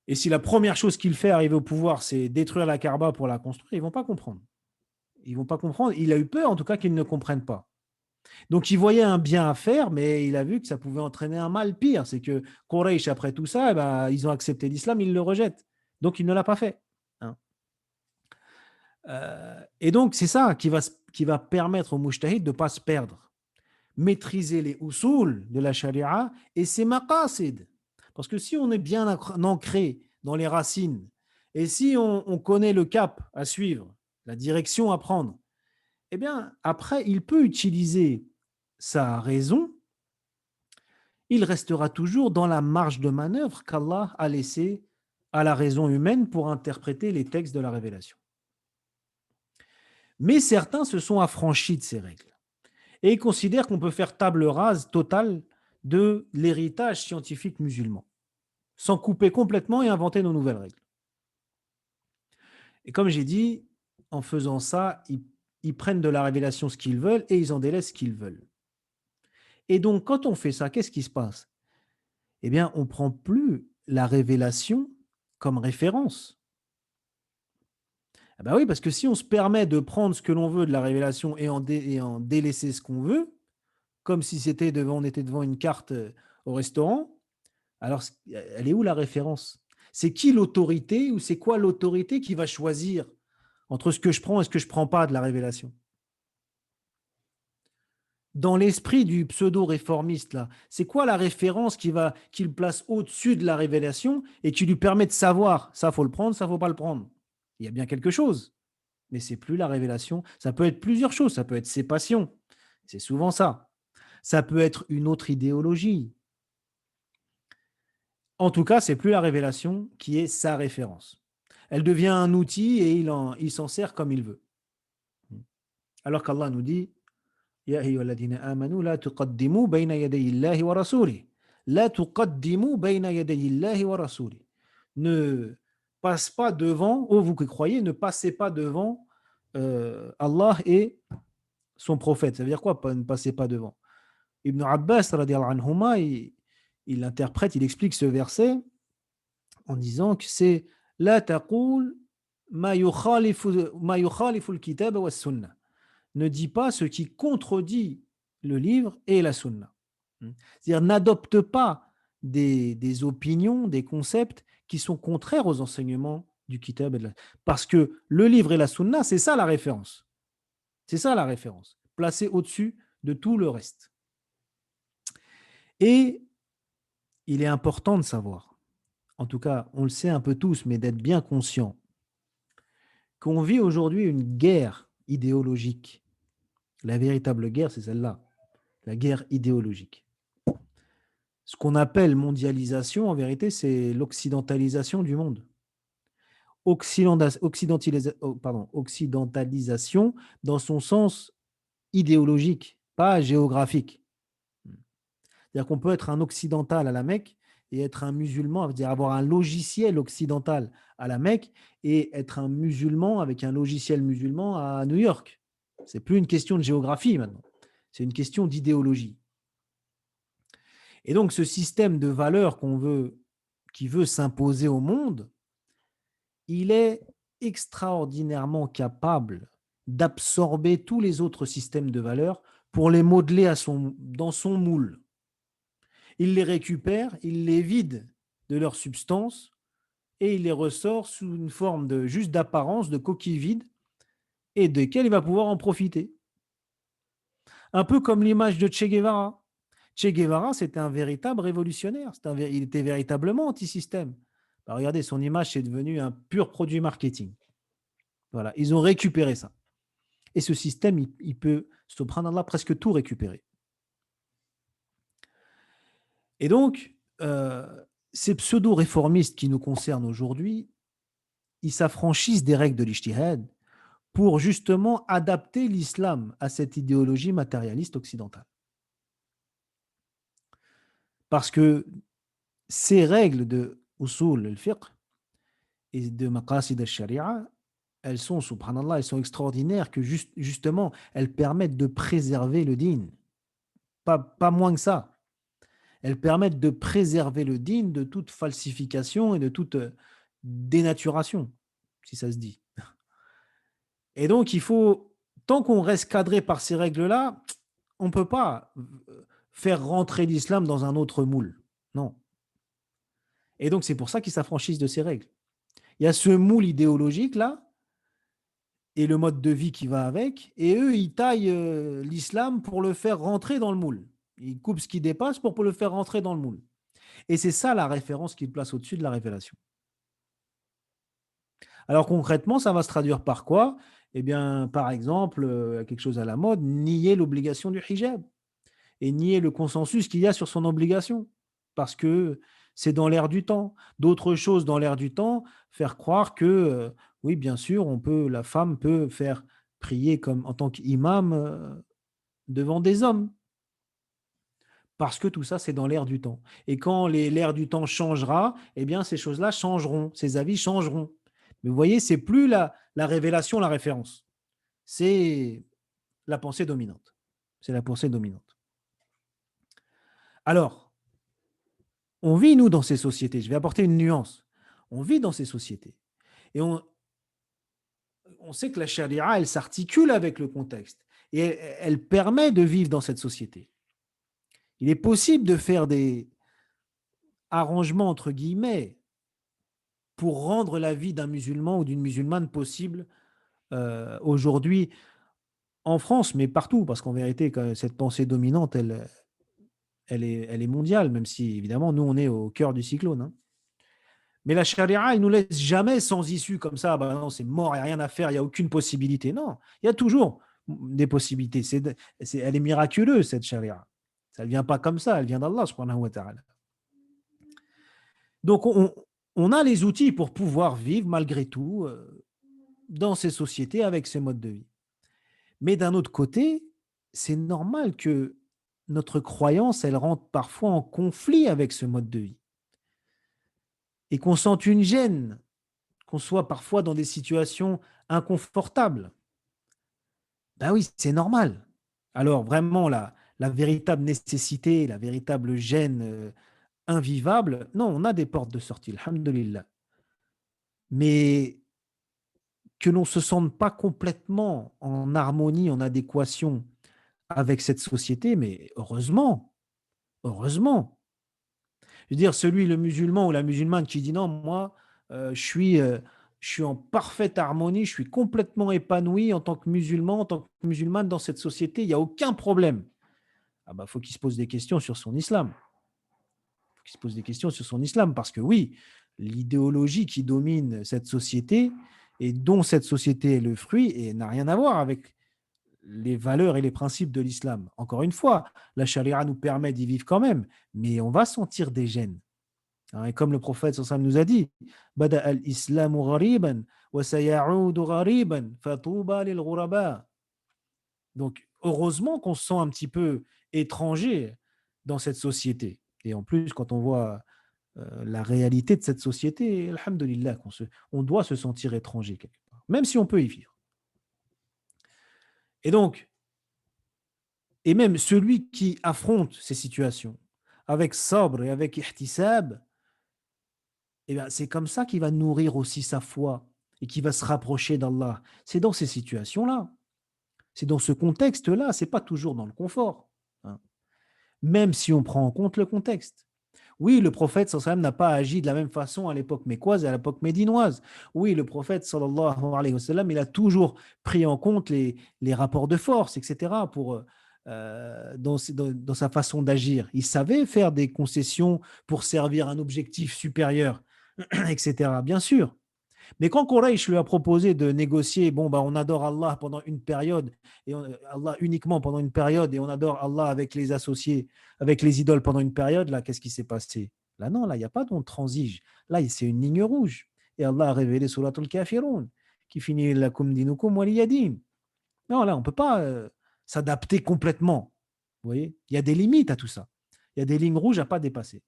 et si la première chose qu'il fait arriver au pouvoir, c'est détruire la Kaaba pour la construire, ils ne vont pas comprendre. Ils ne vont pas comprendre. Il a eu peur, en tout cas, qu'ils ne comprennent pas. Donc, il voyait un bien à faire, mais il a vu que ça pouvait entraîner un mal pire. C'est que Quraysh, après tout ça, eh ben, ils ont accepté l'islam, ils le rejettent. Donc, il ne l'a pas fait. Hein. Et donc, c'est ça qui va permettre au mujtahid de ne pas se perdre. Maîtriser les usul de la sharia et ses maqasid. Parce que si on est bien ancré dans les racines et si on connaît le cap à suivre, la direction à prendre, eh bien, après, il peut utiliser sa raison, il restera toujours dans la marge de manœuvre qu'Allah a laissée à la raison humaine pour interpréter les textes de la révélation. Mais certains se sont affranchis de ces règles et ils considèrent qu'on peut faire table rase totale de l'héritage scientifique musulman, s'en couper complètement et inventer nos nouvelles règles. Et comme j'ai dit, en faisant ça, ils prennent de la révélation ce qu'ils veulent et ils en délaissent ce qu'ils veulent. Et donc, quand on fait ça, qu'est-ce qui se passe? Eh bien, on ne prend plus la révélation comme référence. Ah bah oui, parce que si on se permet de prendre ce que l'on veut de la révélation et en délaisser ce qu'on veut, comme si on était devant une carte au restaurant, alors elle est où la référence? C'est qui l'autorité ou c'est quoi l'autorité qui va choisir entre ce que je prends et ce que je ne prends pas de la révélation? Dans l'esprit du pseudo-réformiste, là, c'est quoi la référence qui le place au-dessus de la révélation et qui lui permet de savoir ça, faut le prendre, ça, faut pas le prendre? Il y a bien quelque chose, mais c'est plus la révélation. Ça peut être plusieurs choses, ça peut être ses passions, c'est souvent ça. Ça peut être une autre idéologie. En tout cas, c'est plus la révélation qui est sa référence. Elle devient un outil et il s'en sert comme il veut. Alors qu'Allah nous dit يا أيها الذين آمنوا لا تقدموا بين يدي الله ورسوله لا تقدموا بين يدي الله ورسوله. Ne passe pas devant, ô vous qui croyez, ne passez pas devant Allah et son prophète. Ça veut dire quoi, ne passez pas devant? Ibn Abbas, radiallahu anhuma, il interprète, il explique ce verset en disant que c'est la taqul ma yukhalifu al-kitab wa sunnah. Ne dit pas ce qui contredit le livre et la sunna. C'est-à-dire, n'adopte pas des opinions, des concepts qui sont contraires aux enseignements du kitab. Parce que le livre et la sunna, c'est ça la référence. C'est ça la référence, placée au-dessus de tout le reste. Et il est important de savoir, en tout cas, on le sait un peu tous, mais d'être bien conscient, qu'on vit aujourd'hui une guerre idéologique. La véritable guerre, c'est celle-là, la guerre idéologique. Ce qu'on appelle mondialisation, en vérité, c'est l'occidentalisation du monde. Occidentalisation dans son sens idéologique, pas géographique. C'est-à-dire qu'on peut être un occidental à la Mecque et être un musulman, c'est-à-dire avoir un logiciel occidental à la Mecque et être un musulman avec un logiciel musulman à New York. Ce n'est plus une question de géographie maintenant, c'est une question d'idéologie. Et donc, ce système de valeurs qui veut s'imposer au monde, il est extraordinairement capable d'absorber tous les autres systèmes de valeurs pour les modeler dans son moule. Il les récupère, il les vide de leur substance et il les ressort sous une forme juste d'apparence, de coquille vide, et desquelles il va pouvoir en profiter. Un peu comme l'image de Che Guevara. Che Guevara, c'était un véritable révolutionnaire. Il était véritablement anti-système. Bah, regardez, son image, c'est devenu un pur produit marketing. Voilà, ils ont récupéré ça. Et ce système, il peut, subhanallah, presque tout récupérer. Et donc, ces pseudo-réformistes qui nous concernent aujourd'hui, ils s'affranchissent des règles de l'ijtihad pour justement adapter l'islam à cette idéologie matérialiste occidentale. Parce que ces règles de usul al-fiqh et de maqasid al-sharia, elles sont, subhanallah, elles sont extraordinaires que justement, elles permettent de préserver le din. Pas moins que ça. Elles permettent de préserver le din de toute falsification et de toute dénaturation, si ça se dit. Et donc, tant qu'on reste cadré par ces règles-là, on ne peut pas faire rentrer l'islam dans un autre moule. Non. Et donc, c'est pour ça qu'ils s'affranchissent de ces règles. Il y a ce moule idéologique-là et le mode de vie qui va avec, et eux, ils taillent l'islam pour le faire rentrer dans le moule. Ils coupent ce qui dépasse pour le faire rentrer dans le moule. Et c'est ça la référence qu'ils placent au-dessus de la révélation. Alors concrètement, ça va se traduire par quoi? Eh bien, par exemple, quelque chose à la mode, nier l'obligation du hijab et nier le consensus qu'il y a sur son obligation, parce que c'est dans l'air du temps. D'autres choses dans l'air du temps, faire croire que, oui, bien sûr, la femme peut faire prier comme en tant qu'imam devant des hommes, parce que tout ça, c'est dans l'air du temps. Et quand l'air du temps changera, eh bien, ces choses-là changeront, ces avis changeront. Mais vous voyez, c'est plus la révélation, la référence. C'est la pensée dominante. C'est la pensée dominante. Alors, on vit, nous, dans ces sociétés. Je vais apporter une nuance. On vit dans ces sociétés. Et on sait que la charia, elle s'articule avec le contexte. Et elle permet de vivre dans cette société. Il est possible de faire des arrangements, entre guillemets, pour rendre la vie d'un musulman ou d'une musulmane possible aujourd'hui en France, mais partout, parce qu'en vérité, cette pensée dominante, elle est mondiale, même si, évidemment, nous, on est au cœur du cyclone. Hein. Mais la charia, elle ne nous laisse jamais sans issue comme ça. Bah non, c'est mort, il n'y a rien à faire, il n'y a aucune possibilité. Non, il y a toujours des possibilités. Elle est miraculeuse, cette charia. Ça ne vient pas comme ça, elle vient d'Allah, subhanahu wa ta'ala. Donc, on a les outils pour pouvoir vivre malgré tout dans ces sociétés avec ces modes de vie. Mais d'un autre côté, c'est normal que notre croyance, elle rentre parfois en conflit avec ce mode de vie. Et qu'on sente une gêne, qu'on soit parfois dans des situations inconfortables. Ben oui, c'est normal. Alors vraiment, la véritable nécessité, la véritable gêne invivable, non, on a des portes de sortie, alhamdoulilah. Mais que l'on ne se sente pas complètement en harmonie, en adéquation avec cette société, mais heureusement, heureusement. Je veux dire, le musulman ou la musulmane qui dit non, moi, je suis en parfaite harmonie, je suis complètement épanoui en tant que musulman, en tant que musulmane dans cette société, il n'y a aucun problème. Ah bah, faut qu'il se pose des questions sur son islam. Faut qu'il se pose des questions sur son islam, parce que oui, l'idéologie qui domine cette société et dont cette société est le fruit et n'a rien à voir avec les valeurs et les principes de l'islam. Encore une fois, la charia nous permet d'y vivre quand même, mais on va sentir des gènes. Hein, et comme le prophète sallam nous a dit, Bada al-islamu ghariban wa sayaudu ghariban fatuba lil ghuraba. Donc, heureusement qu'on se sent un petit peu étranger dans cette société. Et en plus, quand on voit la réalité de cette société, alhamdoulilah, on doit se sentir étranger quelque part, même si on peut y vivre. Et donc, et même celui qui affronte ces situations avec sabr et avec ihtisab, eh bien, c'est comme ça qu'il va nourrir aussi sa foi et qu'il va se rapprocher d'Allah. C'est dans ces situations-là, c'est dans ce contexte-là, c'est pas toujours dans le confort, hein, même si on prend en compte le contexte. Oui, le prophète sallallahu alayhi wa sallam n'a pas agi de la même façon à l'époque mécoise et à l'époque médinoise. Oui, le prophète sallallahu alayhi wa sallam, il a toujours pris en compte les rapports de force, etc., dans sa façon d'agir. Il savait faire des concessions pour servir un objectif supérieur, etc., bien sûr. Mais quand Quraysh lui a proposé de négocier, bon, bah, on adore Allah pendant une période, Allah uniquement pendant une période, et on adore Allah avec les associés, avec les idoles pendant une période, là, qu'est-ce qui s'est passé? Là, non, là, il n'y a pas de transige. Là, c'est une ligne rouge. Et Allah a révélé Suratul Kafirun, qui finit lakum dinukum waliyadin. Non, là, on ne peut pas s'adapter complètement. Vous voyez, il y a des limites à tout ça. Il y a des lignes rouges à ne pas dépasser.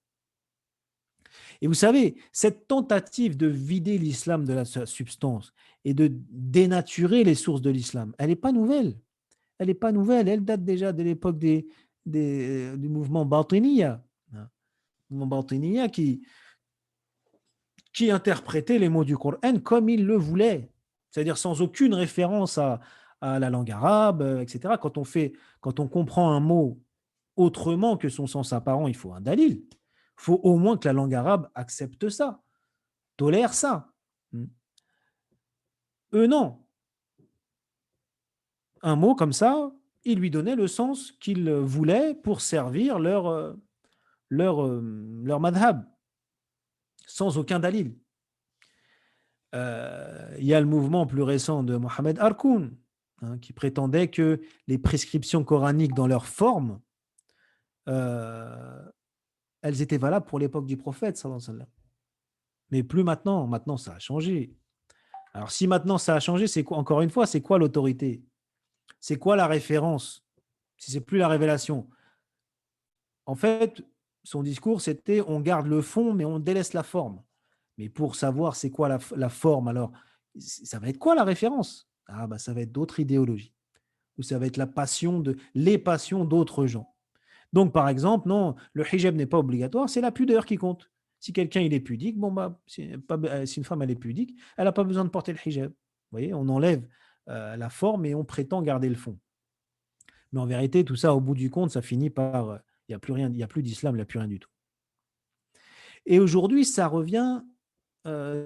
Et vous savez, cette tentative de vider l'islam de sa substance et de dénaturer les sources de l'islam, elle n'est pas nouvelle. Elle n'est pas nouvelle. Elle date déjà de l'époque du mouvement Batiniya. Le mouvement Batiniya qui interprétait les mots du Coran comme il le voulait. C'est-à-dire sans aucune référence à la langue arabe, etc. Quand on comprend un mot autrement que son sens apparent, il faut un dalil. Il faut au moins que la langue arabe accepte ça, tolère ça. Eux, non. Un mot comme ça, ils lui donnaient le sens qu'ils voulaient pour servir leur madhab, sans aucun dalil. Il y a le mouvement plus récent de Mohamed Harkoun, qui prétendait que les prescriptions coraniques dans leur forme, elles étaient valables pour l'époque du prophète, sallallahu alayhi wa sallam. Mais plus maintenant. Maintenant, ça a changé. Alors, si maintenant ça a changé, c'est quoi, encore une fois, c'est quoi l'autorité? C'est quoi la référence? Si c'est plus la révélation. En fait, son discours, c'était on garde le fond, mais on délaisse la forme. Mais pour savoir c'est quoi la forme, alors, ça va être quoi la référence? Ah, bah, ça va être d'autres idéologies. Ou ça va être les passions d'autres gens. Donc, par exemple, non, le hijab n'est pas obligatoire, c'est la pudeur qui compte. Si quelqu'un il est pudique, bon, bah, si une femme elle est pudique, elle n'a pas besoin de porter le hijab. Vous voyez, on enlève la forme et on prétend garder le fond. Mais en vérité, tout ça, au bout du compte, ça finit par il n'y a plus rien, il n'y a plus d'islam, il n'y a plus rien du tout. Et aujourd'hui, ça revient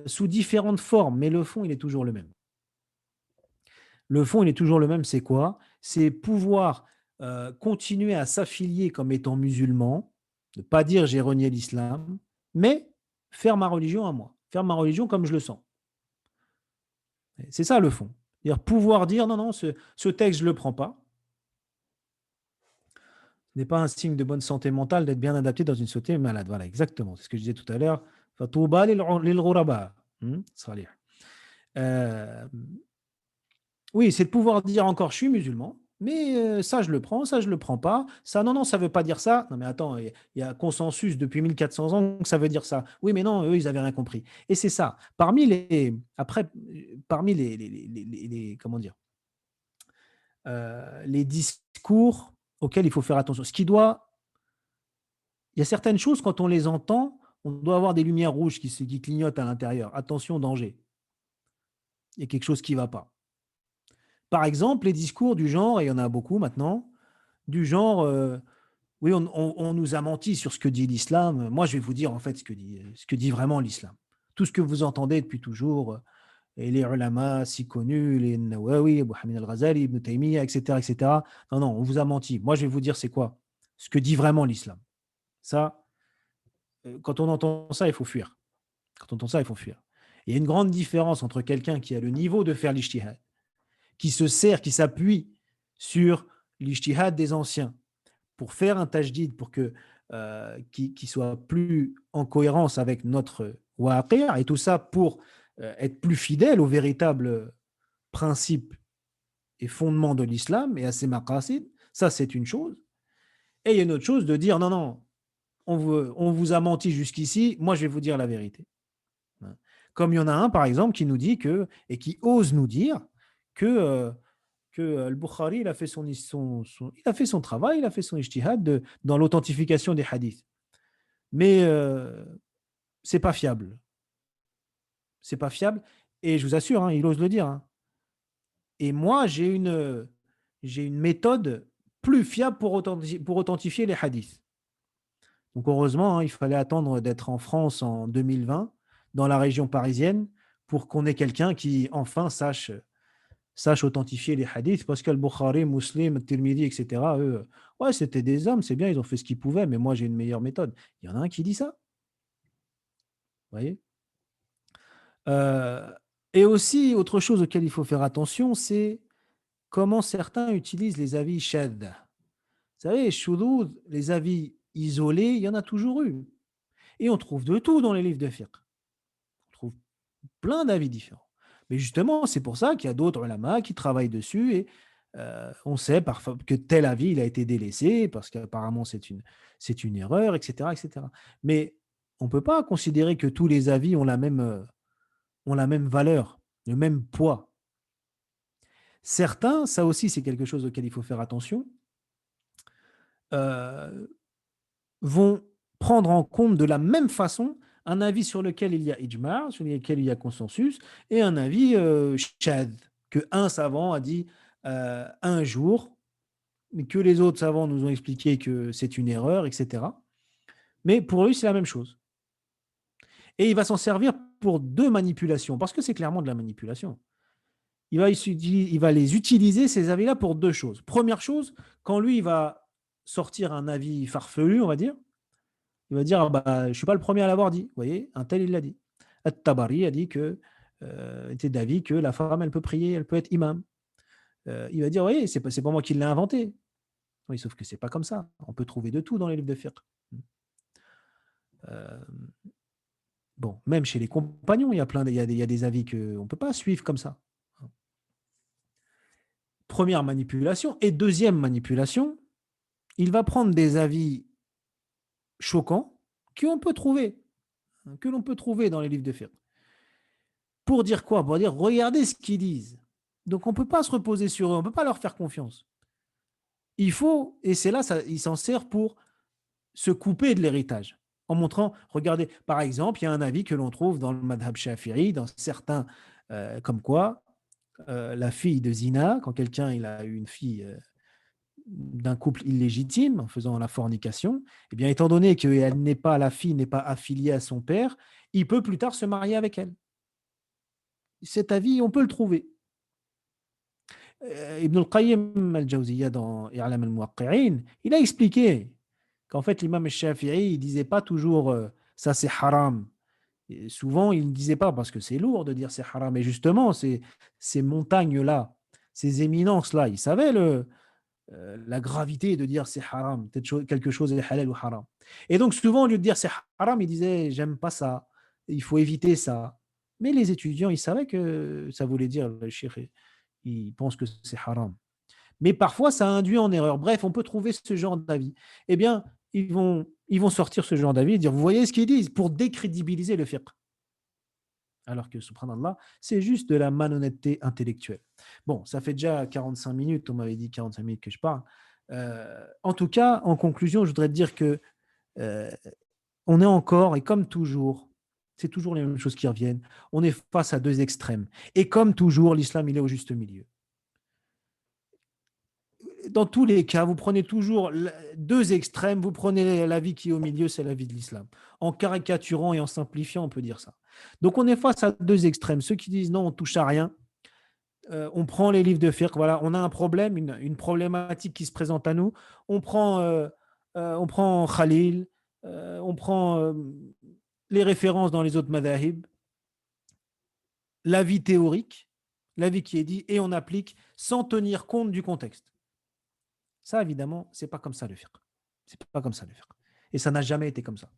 sous différentes formes, mais le fond, il est toujours le même. Le fond, il est toujours le même, c'est quoi? C'est pouvoir continuer à s'affilier comme étant musulman, ne pas dire j'ai renié l'islam, mais faire ma religion à moi, faire ma religion comme je le sens. C'est ça le fond. C'est-à-dire pouvoir dire non, non, ce texte, je ne le prends pas. Ce n'est pas un signe de bonne santé mentale d'être bien adapté dans une société malade. Voilà, exactement. C'est ce que je disais tout à l'heure. Fatouba lil ghuraba. Salih. Oui, c'est de pouvoir dire encore je suis musulman, mais ça je le prends, ça je le prends pas. Ça, non, non, ça veut pas dire ça. Non, mais attends, il y a consensus depuis 1400 ans que ça veut dire ça. Oui, mais non, eux, ils avaient rien compris. Et c'est ça. Parmi comment dire, les discours auxquels il faut faire attention. Il y a certaines choses, quand on les entend, on doit avoir des lumières rouges qui clignotent à l'intérieur. Attention, danger. Il y a quelque chose qui ne va pas. Par exemple, les discours du genre, et il y en a beaucoup maintenant, du genre, oui, on nous a menti sur ce que dit l'islam. Moi, je vais vous dire en fait ce que dit vraiment l'islam. Tout ce que vous entendez depuis toujours, et les ulama si connus, les Nawawi, Abu Hamid al-Ghazali, Ibn Taymiyyah, etc., etc. Non, non, on vous a menti. Moi, je vais vous dire c'est quoi? Ce que dit vraiment l'islam. Ça, quand on entend ça, il faut fuir. Quand on entend ça, il faut fuir. Il y a une grande différence entre quelqu'un qui a le niveau de faire l'ijtihad, qui se sert, qui s'appuie sur l'ijtihad des anciens pour faire un tajdid, pour qui soit plus en cohérence avec notre waqi', et tout ça pour être plus fidèle aux véritables principes et fondements de l'islam et à ses maqasid. Ça, c'est une chose. Et il y a une autre chose de dire non, non, on vous a menti jusqu'ici, moi je vais vous dire la vérité. Comme il y en a un, par exemple, qui nous dit et qui ose nous dire que Al-Bukhari, il a fait il a fait son travail, il a fait son ijtihad dans l'authentification des hadiths. Mais c'est pas fiable. C'est pas fiable. Et je vous assure, il ose le dire. Et moi, j'ai une méthode plus fiable pour authentifier les hadiths. Donc heureusement, il fallait attendre d'être en France en 2020, dans la région parisienne, pour qu'on ait quelqu'un qui enfin sache authentifier les hadiths, parce que le Bukhari, Muslim, Tirmidhi, etc., eux, ouais, c'était des hommes, c'est bien, ils ont fait ce qu'ils pouvaient, mais moi, j'ai une meilleure méthode. Il y en a un qui dit ça. Vous voyez Et aussi, autre chose auquel il faut faire attention, c'est comment certains utilisent les avis shadh. Vous savez, shudud, les avis isolés, il y en a toujours eu. Et on trouve de tout dans les livres de fiqh. On trouve plein d'avis différents. Mais justement, c'est pour ça qu'il y a d'autres ulama qui travaillent dessus et on sait parfois que tel avis il a été délaissé parce qu'apparemment c'est une erreur, etc., etc. Mais on ne peut pas considérer que tous les avis ont la même valeur, le même poids. Certains, ça aussi c'est quelque chose auquel il faut faire attention, euh, vont prendre en compte de la même façon un avis sur lequel il y a ijma', sur lequel il y a consensus, et un avis shadh, que un savant a dit un jour, mais que les autres savants nous ont expliqué que c'est une erreur, etc. Mais pour lui, c'est la même chose. Et il va s'en servir pour deux manipulations, parce que c'est clairement de la manipulation. Il va les utiliser, ces avis-là, pour deux choses. Première chose, quand lui, il va sortir un avis farfelu, on va dire, il va dire, ah bah, je ne suis pas le premier à l'avoir dit. Vous voyez, un tel, il l'a dit. At-Tabari a dit que, était d'avis que la femme, elle peut prier, elle peut être imam. Il va dire, oui, c'est pas moi qui l'ai inventé. Oui, sauf que c'est pas comme ça. On peut trouver de tout dans les livres de fiqh. Euh, bon, même chez les compagnons, il y a des avis qu'on ne peut pas suivre comme ça. Première manipulation. Et deuxième manipulation, il va prendre des avis choquants que l'on peut trouver dans les livres de fiqh. Pour dire quoi? Pour dire, regardez ce qu'ils disent. Donc, on ne peut pas se reposer sur eux, on ne peut pas leur faire confiance. Il faut, et c'est là, il s'en sert pour se couper de l'héritage. En montrant, regardez, par exemple, il y a un avis que l'on trouve dans le madhab shafi'i, dans certains, comme quoi, la fille de zina, quand quelqu'un il a eu une fille d'un couple illégitime en faisant la fornication, eh bien, étant donné que la fille n'est pas affiliée à son père, il peut plus tard se marier avec elle. Cet avis, on peut le trouver. Ibn al-Qayyim al-Jawziyya dans I'lam al-Muwaqqi'in, il a expliqué qu'en fait l'imam al-Shafi'i, il disait pas toujours ça c'est haram. Et souvent, il ne disait pas parce que c'est lourd de dire c'est haram. Mais justement, ces montagnes-là, ces éminences-là, ils savaient la gravité de dire c'est haram, quelque chose est halal ou haram. Et donc souvent, au lieu de dire c'est haram, il disait j'aime pas ça, il faut éviter ça. Mais les étudiants, ils savaient que ça voulait dire le shir, ils pensent que c'est haram. Mais parfois, ça induit en erreur. Bref, on peut trouver ce genre d'avis. Eh bien, ils vont sortir ce genre d'avis et dire, vous voyez ce qu'ils disent pour décrédibiliser le fiqh. Alors que, subhanallah, c'est juste de la malhonnêteté intellectuelle. Bon, ça fait déjà 45 minutes, on m'avait dit 45 minutes que je parle. En tout cas, en conclusion, je voudrais te dire que euh, on est encore, et comme toujours, c'est toujours les mêmes choses qui reviennent, on est face à deux extrêmes. Et comme toujours, l'islam, il est au juste milieu. Dans tous les cas, vous prenez toujours deux extrêmes, vous prenez la vie qui est au milieu, c'est la vie de l'islam. En caricaturant et en simplifiant, on peut dire ça. Donc on est face à deux extrêmes. Ceux qui disent non, on touche à rien, on prend les livres de fiqh, voilà, on a un problème, une problématique qui se présente à nous, on prend Khalil, on prend les références dans les autres madhahib, l'avis théorique, l'avis qui est dit, et on applique sans tenir compte du contexte. Ça, évidemment, c'est pas comme ça le fiqh. C'est pas comme ça le fiqh. Et ça n'a jamais été comme ça.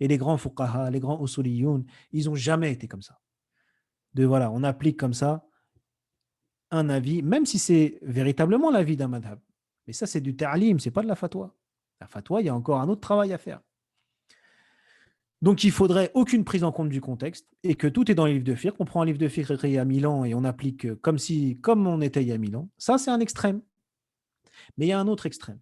Et les grands fuqaha, les grands usuliyoun, ils n'ont jamais été comme ça. Voilà, on applique comme ça un avis, même si c'est véritablement l'avis d'un madhab. Mais ça, c'est du ta'lim, c'est pas de la fatwa. La fatwa, il y a encore un autre travail à faire. Donc, il faudrait aucune prise en compte du contexte et que tout est dans les livres de fiqh. On prend un livre de fiqh il y a 1000 ans et on applique comme on était il y a 1000 ans. Ça, c'est un extrême. Mais il y a un autre extrême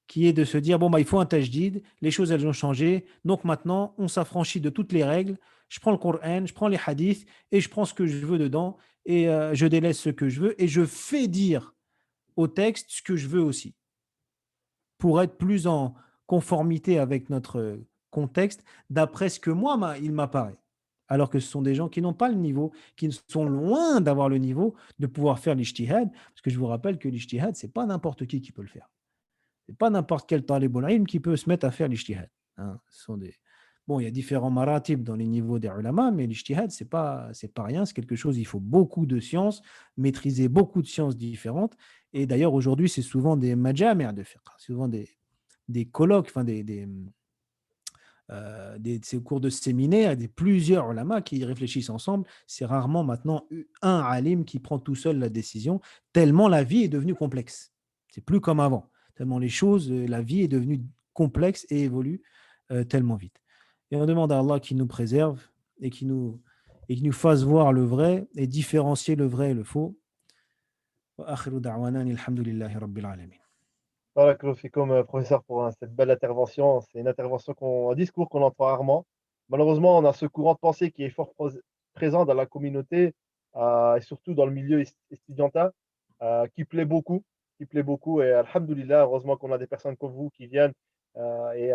qui est de se dire, bon, bah, il faut un tajdid, les choses, elles ont changé, donc maintenant, on s'affranchit de toutes les règles, je prends le Coran, je prends les hadiths, et je prends ce que je veux dedans, et je délaisse ce que je veux, et je fais dire au texte ce que je veux aussi, pour être plus en conformité avec notre contexte, d'après ce que moi, il m'apparaît. Alors que ce sont des gens qui n'ont pas le niveau, qui sont loin d'avoir le niveau de pouvoir faire l'ijtihad, parce que je vous rappelle que l'ijtihad, ce n'est pas n'importe qui peut le faire. Ce n'est pas n'importe quel talib al-ilm qui peut se mettre à faire l'ijtihad. Hein, ce sont Bon, il y a différents maratib dans les niveaux des ulama, mais l'ijtihad, c'est pas rien, c'est quelque chose, il faut beaucoup de sciences, maîtriser beaucoup de sciences différentes. Et d'ailleurs, aujourd'hui, c'est souvent des majami' de fiqh, souvent des colloques, enfin ces cours de séminaire, des plusieurs ulama qui réfléchissent ensemble. C'est rarement maintenant un alim qui prend tout seul la décision, tellement la vie est devenue complexe. C'est plus comme avant, tellement les choses, la vie est devenue complexe et évolue tellement vite. Et on demande à Allah qu'il nous préserve et qu'il nous fasse voir le vrai et différencier le vrai et le faux. Wa akhiru da'wana alhamdulillahi rabbil alamin. Voilà, comme professeur, pour cette belle intervention. C'est une intervention, un discours qu'on entend rarement. Malheureusement, on a ce courant de pensée qui est fort présent dans la communauté et surtout dans le milieu estudiantin qui plaît beaucoup, qui plaît beaucoup. Et alhamdoulilah, heureusement qu'on a des personnes comme vous qui viennent et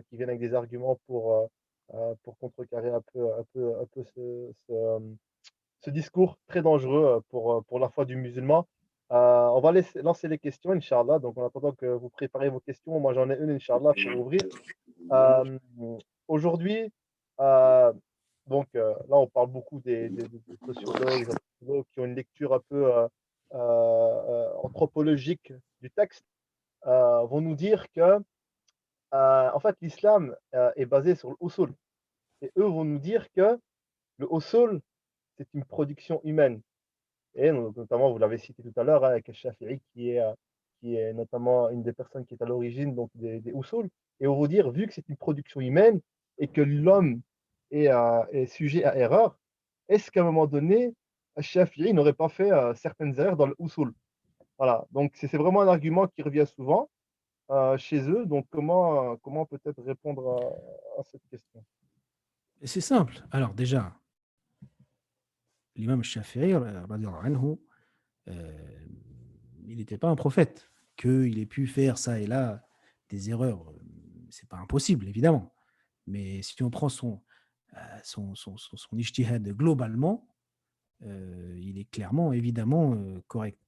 qui viennent avec des arguments pour contrecarrer un peu ce discours très dangereux pour la foi du musulman. On va lancer les questions, Inch'Allah. Donc, en attendant que vous préparez vos questions, moi j'en ai une, Inch'Allah, pour ouvrir. Euh, Aujourd'hui, euh, là, on parle beaucoup des sociologues, des anthropologues qui ont une lecture un peu anthropologique du texte, vont nous dire que, en fait, l'islam est basé sur le usul. Et eux vont nous dire que le usul, c'est une production humaine. Et notamment, vous l'avez cité tout à l'heure, hein, avec Shafi'i, qui est notamment une des personnes qui est à l'origine donc, des Usul. Et on va dire, vu que c'est une production humaine et que l'homme est sujet à erreur, est-ce qu'à un moment donné, Shafi'i n'aurait pas fait certaines erreurs dans le Usul? Voilà, donc c'est vraiment un argument qui revient souvent chez eux. Donc comment peut-être répondre à cette question? Et c'est simple. Alors déjà, l'imam Shafi'i, radiallahu anhu, euh, il n'était pas un prophète. Qu'il ait pu faire ça et là des erreurs, c'est pas impossible, évidemment. Mais si on prend son ijtihad globalement, il est clairement, évidemment, correct.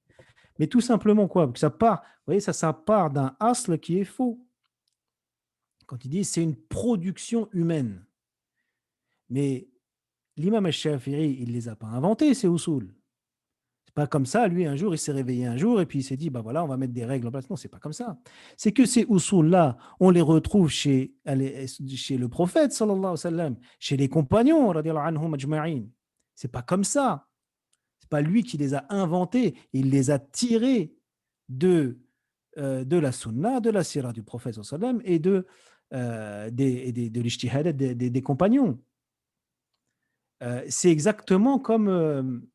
Mais tout simplement quoi? Parce que ça part, vous voyez, ça part d'un asl qui est faux. Quand il dit c'est une production humaine. Mais l'imam al-Shafi'i, il ne les a pas inventés, ces usul. C'est pas comme ça, lui, un jour, il s'est réveillé un jour et puis il s'est dit, bah voilà, on va mettre des règles en place. Non, c'est pas comme ça. C'est que ces usul-là, on les retrouve chez le prophète, sallallahu alayhi wa sallam, chez les compagnons, radiallahu anhum ajma'in. C'est pas comme ça. C'est pas lui qui les a inventés, il les a tirés de la sunna, de la sira du prophète, sallallahu alayhi wa sallam, de l'ijtihad des compagnons. C'est exactement comme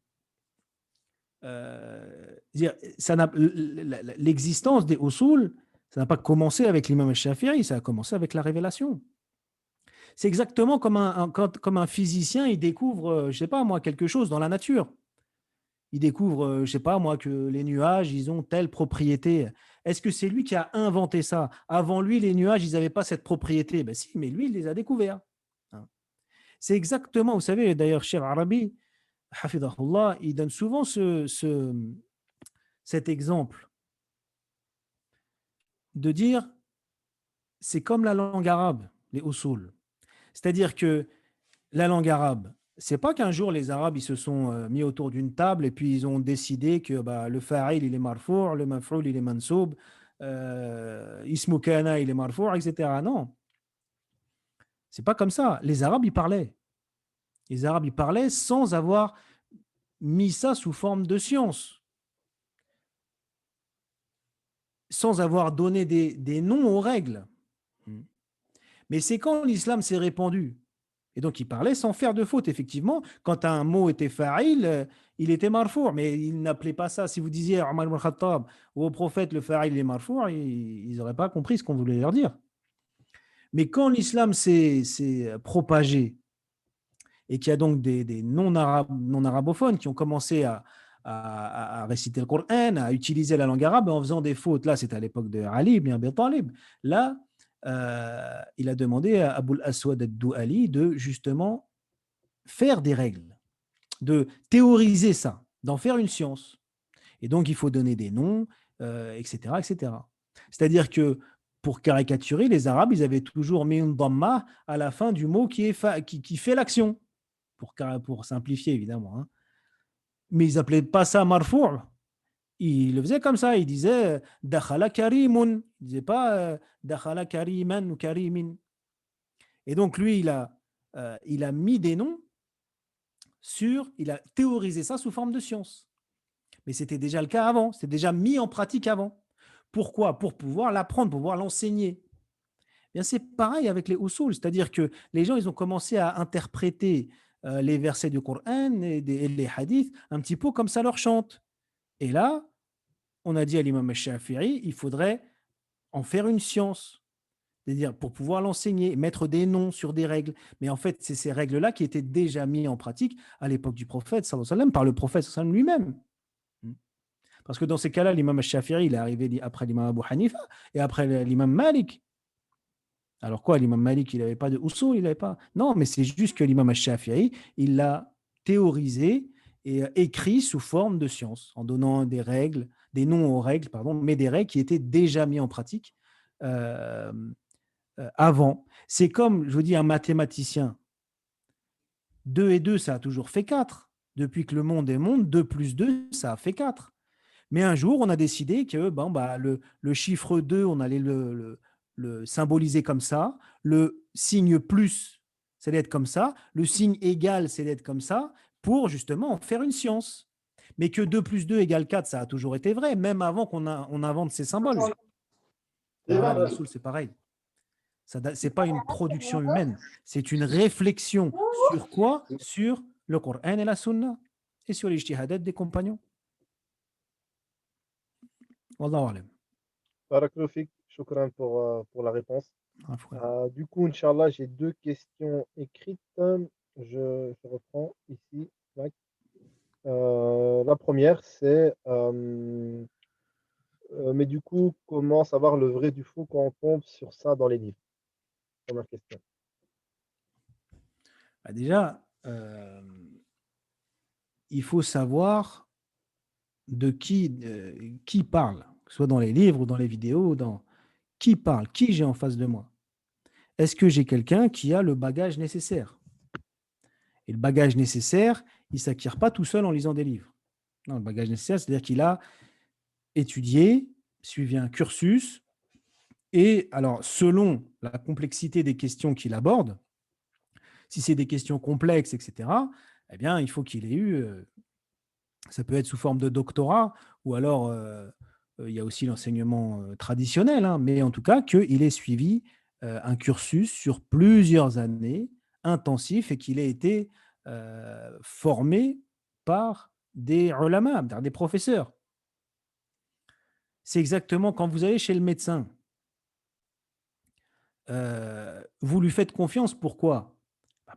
l'existence des usul, ça n'a pas commencé avec l'imam al-Shafi'i, ça a commencé avec la révélation. C'est exactement comme comme un physicien, il découvre, je sais pas moi, quelque chose dans la nature. Il découvre, je sais pas moi, que les nuages, ils ont telle propriété. Est-ce que c'est lui qui a inventé ça? Avant lui, les nuages, ils n'avaient pas cette propriété. Ben si, mais lui, il les a découverts. C'est exactement, vous savez, d'ailleurs, Cheikh Arabi, hafidahullah, il donne souvent cet exemple de dire c'est comme la langue arabe, les usul. C'est-à-dire que la langue arabe, c'est pas qu'un jour les Arabes ils se sont mis autour d'une table et puis ils ont décidé que bah, le fa'il il est marfou', le maf'ul il est mansoub, ismu kana il est marfou', etc. Non, c'est pas comme ça. Les Arabes ils parlaient. Les Arabes ils parlaient sans avoir mis ça sous forme de science, sans avoir donné des noms aux règles. Mais c'est quand l'islam s'est répandu. Et donc, il parlait sans faire de faute, effectivement. Quand un mot était fa'il, il était marfou', mais il n'appelait pas ça. Si vous disiez à Omar ibn Khattab ou au prophète le fa'il est marfou', ils n'auraient pas compris ce qu'on voulait leur dire. Mais quand l'islam s'est propagé et qu'il y a donc des non-arabophones qui ont commencé à réciter le Coran, à utiliser la langue arabe en faisant des fautes, là, c'était à l'époque de Ali ibn Abi Talib, là, il a demandé à Abul Aswad ad-Du'ali de justement faire des règles, de théoriser ça, d'en faire une science. Et donc, il faut donner des noms, etc., etc. C'est-à-dire que pour caricaturer, les Arabes, ils avaient toujours mis une dhamma à la fin du mot qui fait l'action, pour simplifier évidemment, hein. Mais ils n'appelaient pas ça marfou'. Ils le faisaient comme ça. Ils disaient dakhala karimun. Ils ne disaient pas dakhala kariman ou karimin. Et donc lui, il a mis des noms il a théorisé ça sous forme de science. Mais c'était déjà le cas avant. C'était déjà mis en pratique avant. Pourquoi? Pour pouvoir l'apprendre, pour pouvoir l'enseigner. Bien, c'est pareil avec les usul, c'est-à-dire que les gens, ils ont commencé à interpréter les versets du Coran et les hadiths un petit peu comme ça leur chante. Et là, on a dit à l'imam al-Shafi'i, il faudrait en faire une science, c'est-à-dire pour pouvoir l'enseigner, mettre des noms sur des règles. Mais en fait, c'est ces règles-là qui étaient déjà mises en pratique à l'époque du prophète, sallallahu alayhi wa sallam, par le prophète sallallahu alayhi wa sallam lui-même. Parce que dans ces cas-là, l'imam al-Shafi'i, il est arrivé après l'imam Abu Hanifa et après l'imam Malik. Alors quoi, l'imam Malik, il n'avait pas de usul, il n'avait pas. Non, mais c'est juste que l'imam al-Shafi'i, il l'a théorisé et écrit sous forme de science, en donnant des règles, des noms aux règles, pardon, mais des règles qui étaient déjà mises en pratique euh, avant. C'est comme, je vous dis, un mathématicien. 2 et 2, ça a toujours fait 4. Depuis que le monde est monde, 2 plus 2, ça a fait 4. Mais un jour, on a décidé que le chiffre 2, on allait le symboliser comme ça. Le signe plus, c'est d'être comme ça. Le signe égal, c'est d'être comme ça, pour justement en faire une science. Mais que 2 plus 2 égale 4, ça a toujours été vrai, même avant on invente ces symboles. Ben voilà, les usul, c'est pareil. Ce n'est pas une production humaine, c'est une réflexion sur quoi? Sur le Coran et la Sunna, et sur les ijtihadat des compagnons. Wallahu alam. Barakallahu fik, shukran pour la réponse. Du coup, Inch'Allah, j'ai deux questions écrites. Je reprends ici. Tac. La première, c'est mais du coup, comment savoir le vrai du faux quand on tombe sur ça dans les livres? Première question. Déjà, il faut savoir de qui parle, que ce soit dans les livres ou dans les vidéos, qui parle, qui j'ai en face de moi. Est-ce que j'ai quelqu'un qui a le bagage nécessaire? Et le bagage nécessaire, il ne s'acquiert pas tout seul en lisant des livres. Non, le bagage nécessaire, c'est-à-dire qu'il a étudié, suivi un cursus, et alors, selon la complexité des questions qu'il aborde, si c'est des questions complexes, etc., eh bien, il faut qu'il ait eu, ça peut être sous forme de doctorat, ou alors il y a aussi l'enseignement traditionnel, hein, mais en tout cas, qu'il ait suivi un cursus sur plusieurs années, intensif, et qu'il ait été formé par des ulama, des professeurs. C'est exactement quand vous allez chez le médecin, vous lui faites confiance. Pourquoi?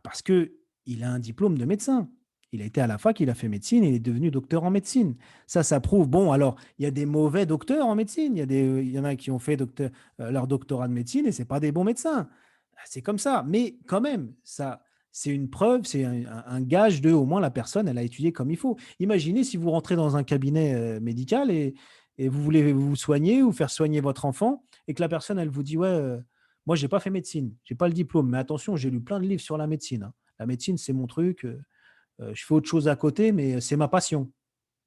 Parce qu'il a un diplôme de médecin. Il a été à la fac, il a fait médecine, il est devenu docteur en médecine. Ça prouve. Bon, alors, il y a des mauvais docteurs en médecine. Il y en a qui ont fait leur doctorat de médecine et ce n'est pas des bons médecins. C'est comme ça. Mais quand même, ça, c'est une preuve, c'est un gage de, au moins, la personne, elle a étudié comme il faut. Imaginez si vous rentrez dans un cabinet médical et vous voulez vous soigner ou faire soigner votre enfant et que la personne, elle vous dit, ouais, moi, je n'ai pas fait médecine, je n'ai pas le diplôme, mais attention, j'ai lu plein de livres sur la médecine, hein. La médecine, c'est mon truc. Je fais autre chose à côté, mais c'est ma passion.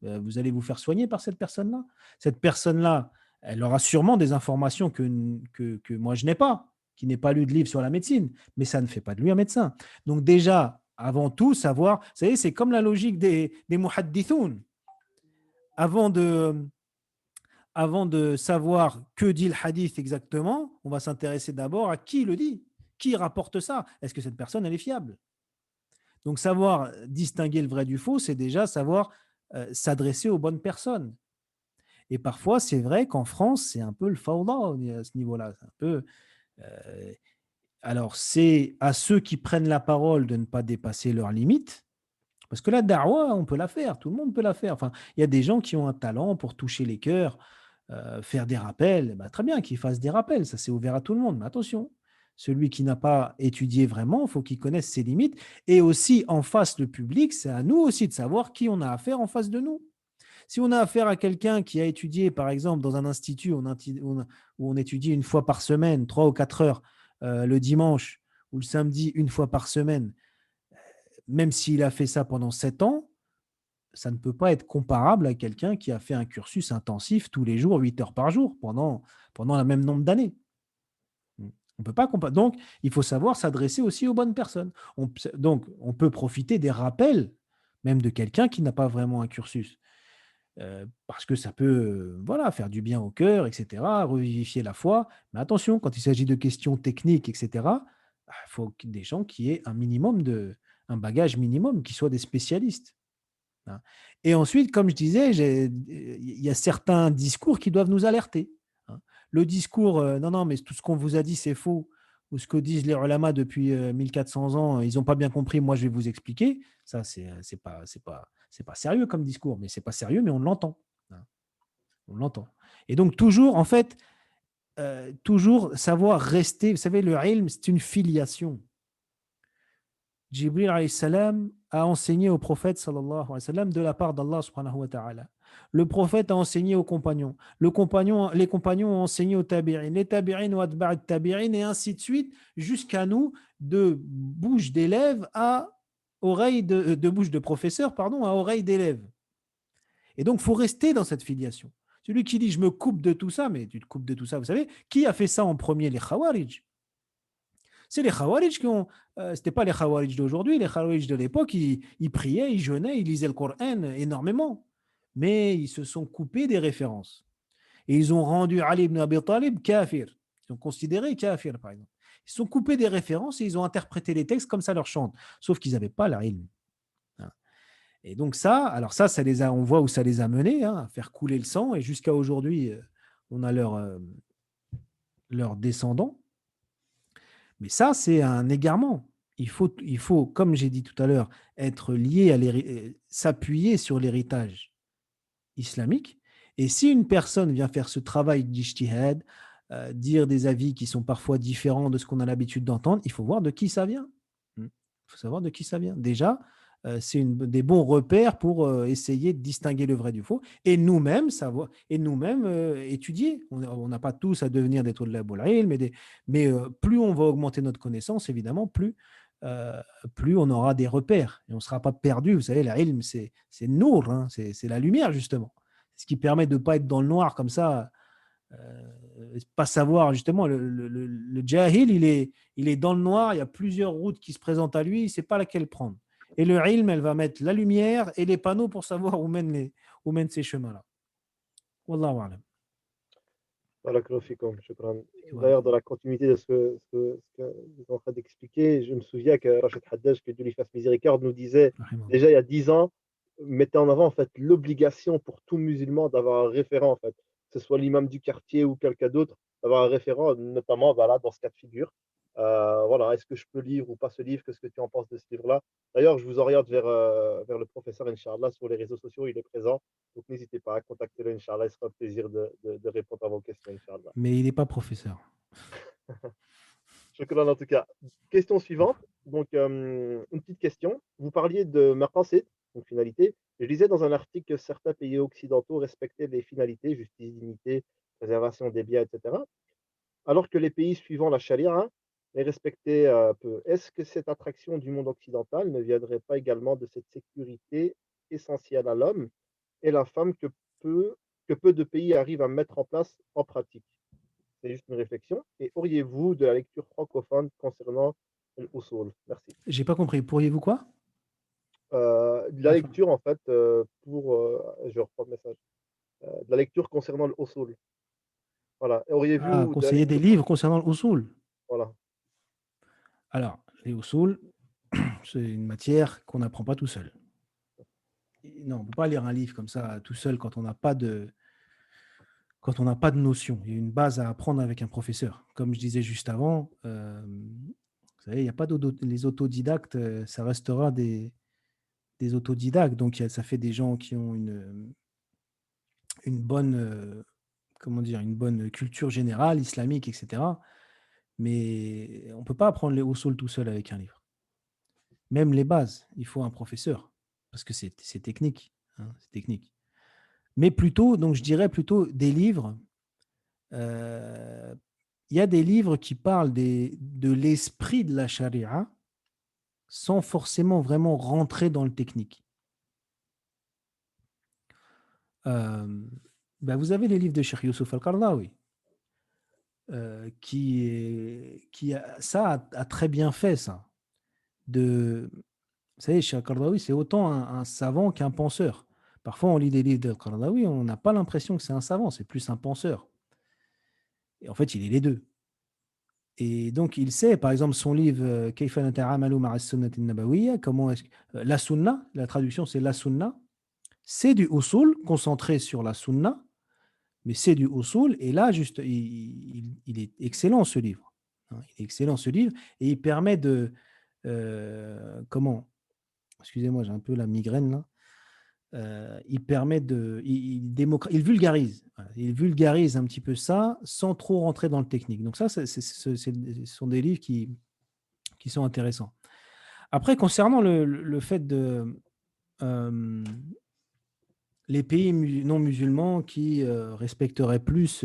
Vous allez vous faire soigner par cette personne-là. Cette personne-là, elle aura sûrement des informations que moi, je n'ai pas, qui n'ai pas lu de livre sur la médecine, mais ça ne fait pas de lui un médecin. Donc déjà, avant tout, savoir, vous savez, c'est comme la logique des muhaddithoun. Avant de savoir que dit le hadith exactement, on va s'intéresser d'abord à qui le dit, qui rapporte ça. Est-ce que cette personne, elle est fiable? Donc, savoir distinguer le vrai du faux, c'est déjà savoir s'adresser aux bonnes personnes. Et parfois, c'est vrai qu'en France, c'est un peu le fawda à ce niveau-là. C'est un peu, alors, c'est à ceux qui prennent la parole de ne pas dépasser leurs limites. Parce que la da'wa, on peut la faire, tout le monde peut la faire. Enfin, il y a des gens qui ont un talent pour toucher les cœurs, faire des rappels. Bah, très bien qu'ils fassent des rappels, ça c'est ouvert à tout le monde. Mais attention, celui qui n'a pas étudié vraiment, il faut qu'il connaisse ses limites. Et aussi, en face, le public, c'est à nous aussi de savoir qui on a affaire en face de nous. Si on a affaire à quelqu'un qui a étudié, par exemple, dans un institut où on étudie une fois par semaine, 3 ou 4 heures, le dimanche ou le samedi, une fois par semaine, même s'il a fait ça pendant 7 ans, ça ne peut pas être comparable à quelqu'un qui a fait un cursus intensif tous les jours, 8 heures par jour, pendant le même nombre d'années. On peut pas comparer. Donc, il faut savoir s'adresser aussi aux bonnes personnes. Donc, on peut profiter des rappels, même de quelqu'un qui n'a pas vraiment un cursus. Parce que ça peut voilà, faire du bien au cœur, etc., revivifier la foi. Mais attention, quand il s'agit de questions techniques, etc., il faut des gens qui aient un bagage minimum, qui soient des spécialistes. Hein. Et ensuite, comme je disais, il y a certains discours qui doivent nous alerter. Hein. Le discours, non, non, mais tout ce qu'on vous a dit, c'est faux, ou ce que disent les ulama depuis 1400 ans, ils n'ont pas bien compris, moi je vais vous expliquer. Ça, c'est pas sérieux comme discours, mais c'est pas sérieux, mais on l'entend. Hein. On l'entend. Et donc, toujours, en fait, toujours savoir rester, vous savez, le ilm, c'est une filiation. Jibril alayhi salam a enseigné au prophète sallallahu alayhi wa sallam de la part d'Allah subhanahu wa ta'ala. Le prophète a enseigné aux compagnons. Les compagnons ont enseigné aux tabi'in. Les tabi'in ont atba'at tabi'in et ainsi de suite jusqu'à nous de bouche d'élève à oreille de bouche de professeur pardon à oreille d'élève. Et donc il faut rester dans cette filiation. Celui qui dit je me coupe de tout ça, mais tu te coupes de tout ça, vous savez, qui a fait ça en premier? Les Khawarij. C'est les Khawarij qui ont. C'était pas les Khawarij d'aujourd'hui. Les Khawarij de l'époque, ils priaient, ils jeûnaient, ils lisaient le Coran énormément. Mais ils se sont coupés des références. Et ils ont rendu Ali ibn Abi Talib kafir. Ils ont considéré kafir, par exemple. Ils se sont coupés des références et ils ont interprété les textes comme ça leur chante. Sauf qu'ils n'avaient pas la ilm. Et donc ça, alors ça on voit où ça les a menés, hein, à faire couler le sang. Et jusqu'à aujourd'hui, on a leurs descendants. Mais ça, c'est un égarement. Il faut, comme j'ai dit tout à l'heure, être lié s'appuyer sur l'héritage islamique. Et si une personne vient faire ce travail d'ijtihad, dire des avis qui sont parfois différents de ce qu'on a l'habitude d'entendre, il faut voir de qui ça vient. Il faut savoir de qui ça vient. Déjà, c'est des bons repères pour essayer de distinguer le vrai du faux. Et nous-mêmes, savoir, et nous-mêmes étudier. On n'a pas tous à devenir des tulab al-ilm, mais plus on va augmenter notre connaissance, évidemment, plus on aura des repères. Et on ne sera pas perdu. Vous savez, la ilm, c'est nour, hein, c'est la lumière, justement. Ce qui permet de ne pas être dans le noir comme ça, pas savoir, justement, le jahil, il est dans le noir, il y a plusieurs routes qui se présentent à lui, il ne sait pas laquelle prendre. Et le ilm, elle va mettre la lumière et les panneaux pour savoir où mènent ces chemins-là. Wallahu a'lam. Barakallahu fikum, shukran. Et voilà. D'ailleurs, dans la continuité de ce que vous êtes en train d'expliquer, je me souviens que Rachid Haddad, que Dieu lui fasse miséricorde, nous disait Rahimahullah. déjà il y a 10 ans, mettait en avant en fait l'obligation pour tout musulman d'avoir un référent en fait, que ce soit l'imam du quartier ou quelqu'un d'autre, d'avoir un référent, notamment voilà, dans ce cas de figure. Voilà, est-ce que je peux lire ou pas ce livre? Qu'est-ce que tu en penses de ce livre-là? D'ailleurs, je vous oriente vers le professeur, Inch'Allah, sur les réseaux sociaux, il est présent. Donc n'hésitez pas à contacter le, Inch'Allah, il sera un plaisir de répondre à vos questions, Inch'Allah. Mais il n'est pas professeur. Shukran en tout cas. Question suivante. Donc, une petite question. Vous parliez de maqasid, donc finalité. Je lisais dans un article que certains pays occidentaux respectaient les finalités, justice, dignité, préservation des biens, etc. Alors que les pays suivant la charia hein, les respectaient peu. Est-ce que cette attraction du monde occidental ne viendrait pas également de cette sécurité essentielle à l'homme et la femme que peu de pays arrivent à mettre en place en pratique? C'est juste une réflexion. Et auriez-vous de la lecture francophone concernant l'usul? Merci. J'ai pas compris. Pourriez-vous quoi? De la lecture, en fait, je reprends le message. De la lecture concernant l'usul. Voilà. Ah, Auriez-vous de la conseiller des lecture livres concernant l'usul. Voilà. Alors, les usul, c'est une matière qu'on n'apprend pas tout seul. Non, on ne peut pas lire un livre comme ça tout seul quand on n'a pas de notion. Il y a une base à apprendre avec un professeur. Comme je disais juste avant, vous savez, il n'y a pas les autodidactes, ça restera des autodidactes. Donc, ça fait des gens qui ont une bonne, comment dire, une bonne culture générale, islamique, etc. Mais on ne peut pas apprendre les usul tout seul avec un livre. Même les bases, il faut un professeur parce que c'est technique. Hein, c'est technique. mais plutôt, donc je dirais plutôt des livres. euh, Il y a des livres qui parlent de l'esprit de la charia sans forcément vraiment rentrer dans le technique. Euh, Ben vous avez les livres de Cheikh Youssouf Al-Qaradawi, ça a très bien fait ça. Vous savez, Cheikh Al-Qaradawi, c'est autant un savant qu'un penseur. Parfois, on lit des livres d'Al-Qaradawi, on n'a pas l'impression que c'est un savant, c'est plus un penseur. Et en fait, il est les deux. Et donc, il sait, par exemple, son livre Kayfa nata'amalu ma'a as-sunnati an-nabawiyya, la sunna, la traduction c'est la sunna, c'est du usul concentré sur la sunna, mais c'est du usul. Et là, juste, il est excellent ce livre. Hein. Il est excellent ce livre et il permet de. Comment? Excusez-moi, j'ai un peu la migraine là. Il permet de. Il vulgarise. Voilà. Il vulgarise un petit peu ça sans trop rentrer dans le technique. Donc, ça, ce sont des livres qui sont intéressants. Après, concernant le fait de. euh, les pays non musulmans qui respecteraient plus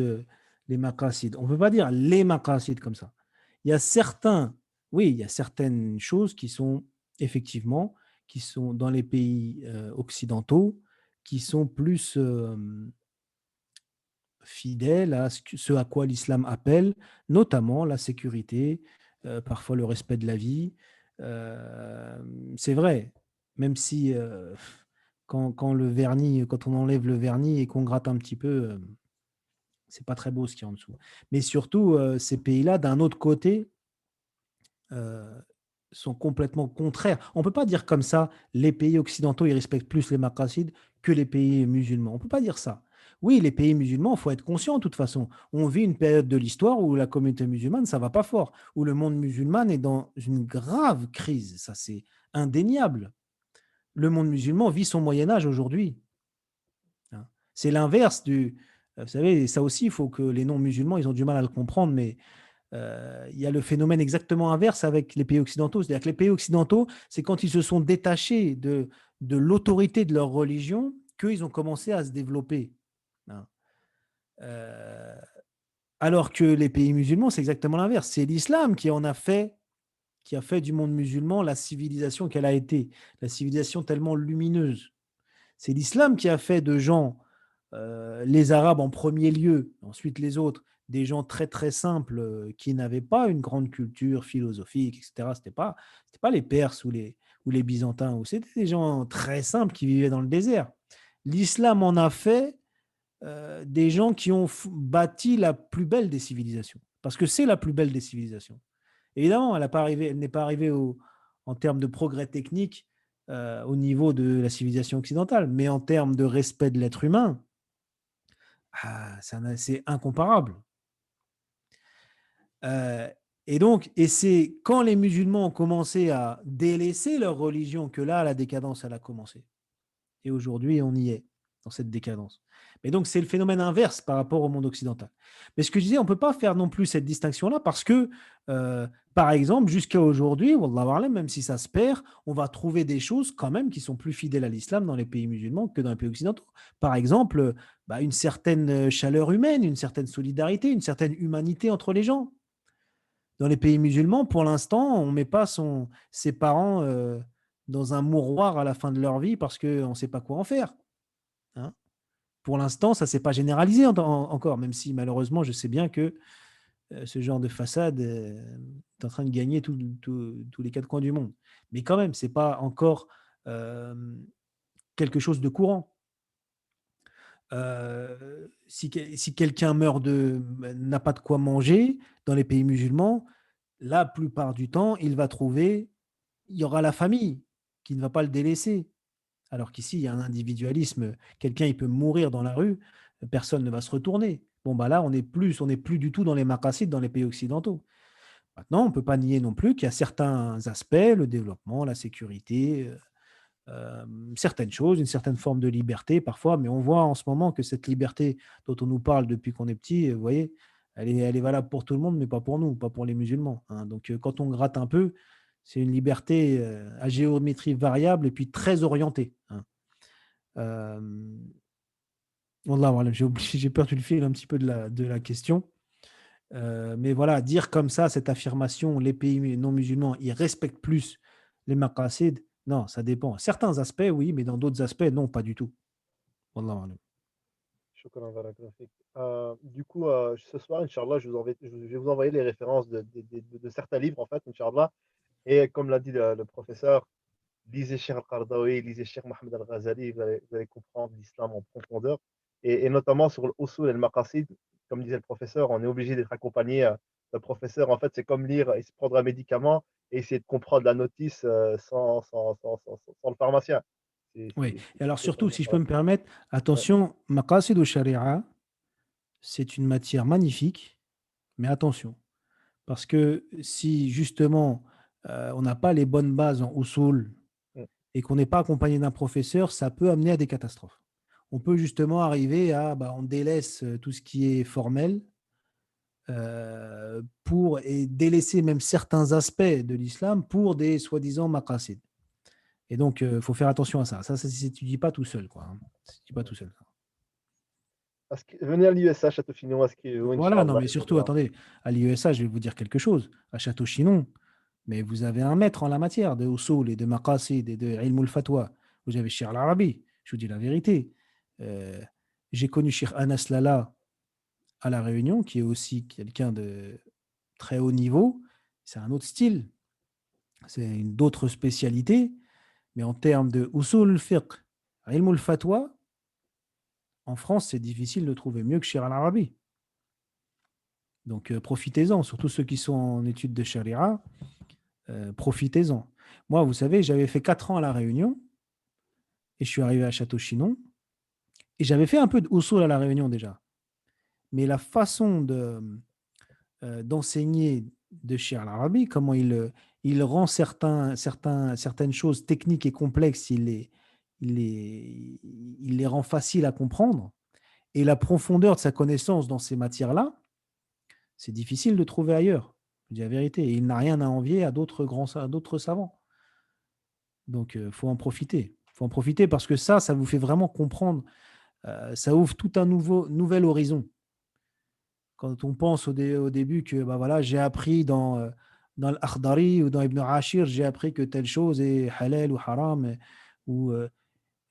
les maqasid. On ne peut pas dire les maqasid comme ça. Il y a oui, il y a certaines choses qui sont effectivement, qui sont dans les pays occidentaux, qui sont plus fidèles à ce à quoi l'islam appelle, notamment la sécurité, parfois le respect de la vie. Euh, c'est vrai, même si quand on enlève le vernis et qu'on gratte un petit peu, c'est pas très beau ce qu'il y a en dessous. Mais surtout, ces pays-là, d'un autre côté, euh, sont complètement contraires. On ne peut pas dire comme ça, les pays occidentaux, ils respectent plus les maqasid que les pays musulmans. On ne peut pas dire ça. Oui, les pays musulmans, il faut être conscient de toute façon. On vit une période de l'histoire où la communauté musulmane, ça va pas fort, où le monde musulman est dans une grave crise. Ça, c'est indéniable. Le monde musulman vit son Moyen Âge aujourd'hui. Hein. C'est l'inverse du. Vous savez, ça aussi, il faut que les non-musulmans, ils ont du mal à le comprendre, mais il y a le phénomène exactement inverse avec les pays occidentaux. C'est-à-dire que les pays occidentaux, c'est quand ils se sont détachés de l'autorité de leur religion qu'ils ont commencé à se développer. Hein. Euh, alors que les pays musulmans, c'est exactement l'inverse. C'est l'islam qui a fait du monde musulman la civilisation qu'elle a été, la civilisation tellement lumineuse. C'est l'islam qui a fait de gens, les Arabes en premier lieu, ensuite les autres, des gens très très simples qui n'avaient pas une grande culture philosophique, etc. C'était pas les Perses ou les Byzantins, ou c'était des gens très simples qui vivaient dans le désert. L'islam en a fait des gens qui ont bâti la plus belle des civilisations, parce que c'est la plus belle des civilisations. Évidemment, elle n'est pas arrivée en termes de progrès technique au niveau de la civilisation occidentale, mais en termes de respect de l'être humain, c'est incomparable. Euh, et c'est quand les musulmans ont commencé à délaisser leur religion que là, la décadence, elle a commencé. Et aujourd'hui, on y est, dans cette décadence. Mais donc, c'est le phénomène inverse par rapport au monde occidental. Mais ce que je disais, on ne peut pas faire non plus cette distinction-là parce que, par exemple, jusqu'à aujourd'hui, wallahu a'lam, même si ça se perd, on va trouver des choses quand même qui sont plus fidèles à l'islam dans les pays musulmans que dans les pays occidentaux. Par exemple, une certaine chaleur humaine, une certaine solidarité, une certaine humanité entre les gens. Dans les pays musulmans, pour l'instant, on ne met pas ses parents dans un mouroir à la fin de leur vie parce qu'on ne sait pas quoi en faire. Hein. Pour l'instant, ça ne s'est pas généralisé encore, même si malheureusement, je sais bien que ce genre de façade est en train de gagner tous les quatre coins du monde. Mais quand même, ce n'est pas encore euh, quelque chose de courant. Si quelqu'un n'a pas de quoi manger dans les pays musulmans, la plupart du temps, il y aura la famille qui ne va pas le délaisser. Alors qu'ici, il y a un individualisme. Quelqu'un, il peut mourir dans la rue, personne ne va se retourner. Bon, bah là, on n'est plus du tout dans les maqasid dans les pays occidentaux. Maintenant, on ne peut pas nier non plus qu'il y a certains aspects, le développement, la sécurité, certaines choses, une certaine forme de liberté parfois, mais on voit en ce moment que cette liberté dont on nous parle depuis qu'on est petit, vous voyez, elle est valable pour tout le monde, mais pas pour nous, pas pour les musulmans. Hein. Donc, quand on gratte un peu, c'est une liberté à géométrie variable et puis très orientée. Hein. Euh, Wallahu a'lam, j'ai perdu le fil un petit peu de la question. Mais voilà, dire comme ça, cette affirmation, les pays non musulmans, ils respectent plus les maqasid, non, ça dépend. Certains aspects, oui, mais dans d'autres aspects, non, pas du tout. Wallahu a'lam. Shukran, barakallahu fik. Du coup, ce soir, Inch'Allah, je vais vous envoyer les références de certains livres, en fait, Inch'Allah. Et comme l'a dit le professeur, lisez Cheikh Al-Qaradawi, lisez Cheikh Mohamed Al-Ghazali, vous allez comprendre l'islam en profondeur. Et notamment sur l'usul et le maqasid, comme disait le professeur, on est obligé d'être accompagné d'un professeur. En fait, c'est comme lire et se prendre un médicament et essayer de comprendre la notice sans le pharmacien. Oui. Et alors C'est surtout, totalement si je pas peux la me même chose. permettre, Ouais. attention, maqasid ou sharia, c'est une matière magnifique, mais attention, parce que si justement on n'a pas les bonnes bases en usul Mm. et qu'on n'est pas accompagné d'un professeur, ça peut amener à des catastrophes. On peut justement arriver à, bah, on délaisse tout ce qui est formel pour et délaisser même certains aspects de l'islam pour des soi-disant maqasid. Et donc, il faut faire attention à ça. Ça ne s'étudie pas tout seul, quoi. Hein. Ça s'étudie pas tout seul. Venez à l'USH, Château-Chinon, inscrivez-vous, Voilà, non, Inch'Allah. mais surtout, attendez, à l'IESA, je vais vous dire quelque chose. À Château-Chinon, mais vous avez un maître en la matière de usul et de maqasid et de ilm al-fatwa. Vous avez Cheikh al-Arabi, je vous dis la vérité. Euh, j'ai connu Cheikh Anas Lala à La Réunion, qui est aussi quelqu'un de très haut niveau. C'est un autre style, c'est une d'autres spécialités, mais en termes de usul al-fiqh, ilm al-fatwa, en France, c'est difficile de trouver mieux que Cheikh al-Arabi. Donc, profitez-en, surtout ceux qui sont en études de charia, profitez-en. Moi, vous savez, j'avais fait 4 ans à La Réunion et je suis arrivé à Château-Chinon et j'avais fait un peu de usul à La Réunion déjà. Mais la façon d'enseigner de Cheikh Al-Arabi, comment il rend certaines choses techniques et complexes, il les, il les rend faciles à comprendre. Et la profondeur de sa connaissance dans ces matières-là, c'est difficile de trouver ailleurs. Je dis la vérité. Et il n'a rien à envier à d'autres savants. Donc, il faut en profiter. Il faut en profiter parce que ça vous fait vraiment comprendre. Ça ouvre tout un nouvel horizon. Quand on pense au début que bah voilà, j'ai appris dans l'Akhdari ou dans Ibn Ashir, j'ai appris que telle chose est halal ou haram, ou,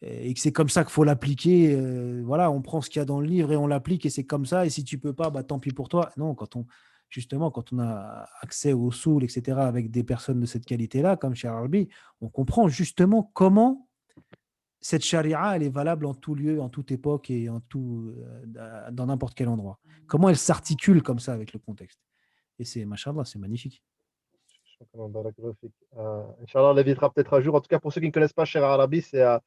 et que c'est comme ça qu'il faut l'appliquer. Voilà, on prend ce qu'il y a dans le livre et on l'applique et c'est comme ça. Et si tu peux pas, bah, tant pis pour toi. Non, justement, quand on a accès au soul, etc., avec des personnes de cette qualité-là, comme chez Arabi, on comprend justement comment cette charia, elle est valable en tout lieu, en toute époque et dans n'importe quel endroit. Comment elle s'articule comme ça avec le contexte. Et c'est, machallah, c'est magnifique. Shukran, barakallahu fik. Inch'Allah, on l'invitera peut-être un jour. En tout cas, pour ceux qui ne connaissent pas Cheikh Arabi, c'est un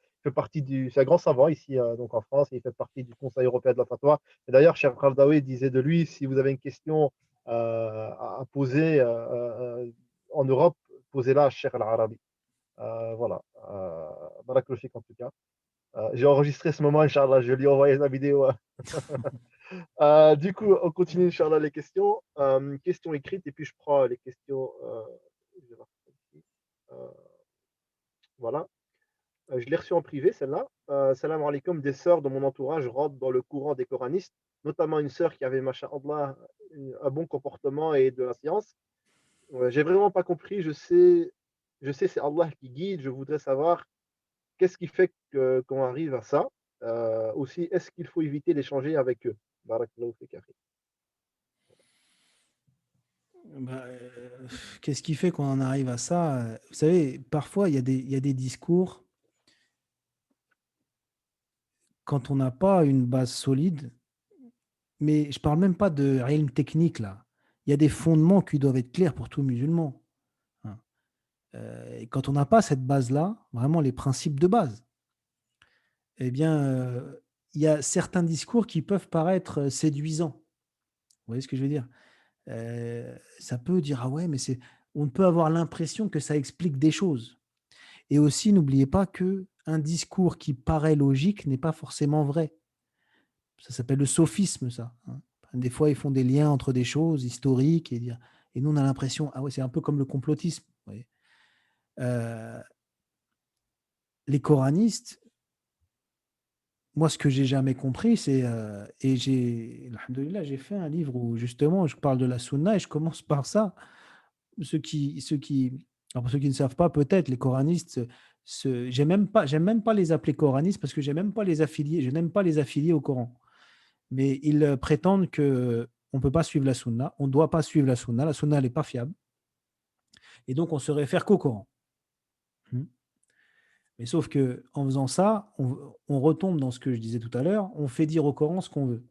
grand savant ici donc en France et il fait partie du Conseil européen de la fatwa. Et d'ailleurs, Cheikh Qaradawi disait de lui, si vous avez une question à poser en Europe, posez-la à Cheikh Al-Arabi. Voilà. Barakallahu fik en tout cas. J'ai enregistré ce moment, Inch'Allah, je vais lui envoyer la vidéo. Du coup, on continue, Inch'Allah, les questions. Questions écrites et puis je prends les questions. Je vais voir ici. Euh, voilà. Je l'ai reçue en privé, celle-là. Salam alaikum, des sœurs de mon entourage rentrent dans le courant des coranistes, notamment une sœur qui avait, masha'Allah, un bon comportement et de la science. J'ai vraiment pas compris. Je sais, c'est Allah qui guide. Je voudrais savoir qu'est-ce qui fait qu'on arrive à ça. Aussi, est-ce qu'il faut éviter d'échanger avec eux? Barakallahu fik, akhi. Bah, qu'est-ce qui fait qu'on en arrive à ça? Vous savez, parfois, il y a des discours, quand on n'a pas une base solide, mais je parle même pas de ilm technique là. Il y a des fondements qui doivent être clairs pour tout musulman. Hein. Et quand on n'a pas cette base-là, vraiment les principes de base, eh bien, il y a certains discours qui peuvent paraître séduisants. Vous voyez ce que je veux dire? Ça peut dire, ah ouais, mais on peut avoir l'impression que ça explique des choses. Et aussi, n'oubliez pas que un discours qui paraît logique n'est pas forcément vrai. Ça s'appelle le sophisme, ça. Hein. Des fois, ils font des liens entre des choses historiques et nous, on a l'impression, ah ouais, c'est un peu comme le complotisme. Vous voyez. Euh, les coranistes, moi, ce que j'ai jamais compris, c'est et alhamdoulilah, j'ai fait un livre où justement je parle de la sunna et je commence par ça. Alors pour ceux qui ne savent pas, peut-être les coranistes, j'aime même pas les appeler coranistes parce que j'aime même pas les affilier, je n'aime pas les affilier au Coran. Mais ils prétendent que on peut pas suivre la sunna, on ne doit pas suivre la sunna elle n'est pas fiable, et donc on se réfère qu'au Coran. Hmm. Mais sauf que en faisant ça, on retombe dans ce que je disais tout à l'heure, on fait dire au Coran ce qu'on veut.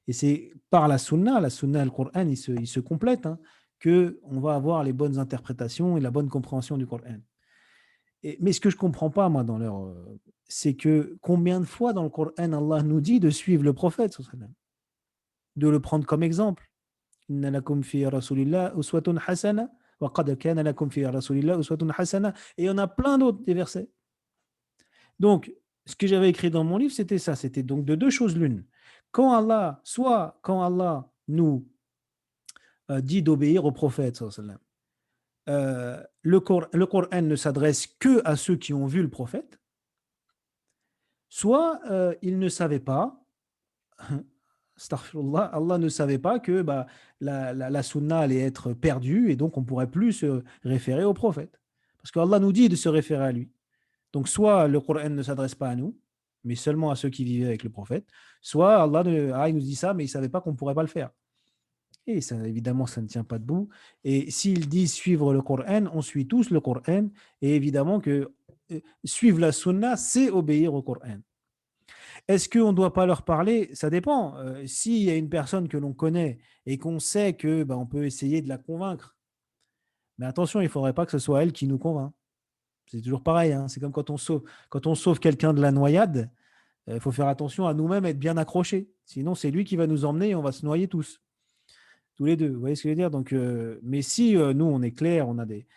Et c'est par la sunna et le Coran, ils se complètent, hein, qu'on va avoir les bonnes interprétations et la bonne compréhension du Coran. Mais ce que je ne comprends pas, moi, c'est que combien de fois dans le Coran, Allah nous dit de suivre le prophète, de le prendre comme exemple. Inna lakum fi rasulillah uswatun hasana, wa qad kana lakum fi rasulillah uswatun hasana. Et il y en a plein d'autres, des versets. Donc, ce que j'avais écrit dans mon livre, c'était ça. C'était donc de deux choses l'une. Soit quand Allah nous dit d'obéir au prophète, le Coran ne s'adresse que à ceux qui ont vu le prophète, soit il ne savait pas, astaghfirullah, Allah ne savait pas que la sunna allait être perdue et donc on ne pourrait plus se référer au prophète. Parce qu'Allah nous dit de se référer à lui. Donc soit le Coran ne s'adresse pas à nous, mais seulement à ceux qui vivaient avec le prophète, soit il nous dit ça, mais il ne savait pas qu'on ne pourrait pas le faire. Et ça, évidemment, ça ne tient pas debout. Et s'ils disent suivre le Coran, on suit tous le Coran. Et évidemment que suivre la sunna, c'est obéir au Coran. Est-ce qu'on ne doit pas leur parler? Ça dépend. S'il y a une personne que l'on connaît et qu'on sait que on peut essayer de la convaincre, mais attention, il ne faudrait pas que ce soit elle qui nous convainc. C'est toujours pareil, hein. C'est comme quand on sauve quelqu'un de la noyade, il faut faire attention à nous-mêmes, être bien accrochés. Sinon, c'est lui qui va nous emmener et on va se noyer tous les deux. Vous voyez ce que je veux dire? Donc, mais si nous, on est clair, on a des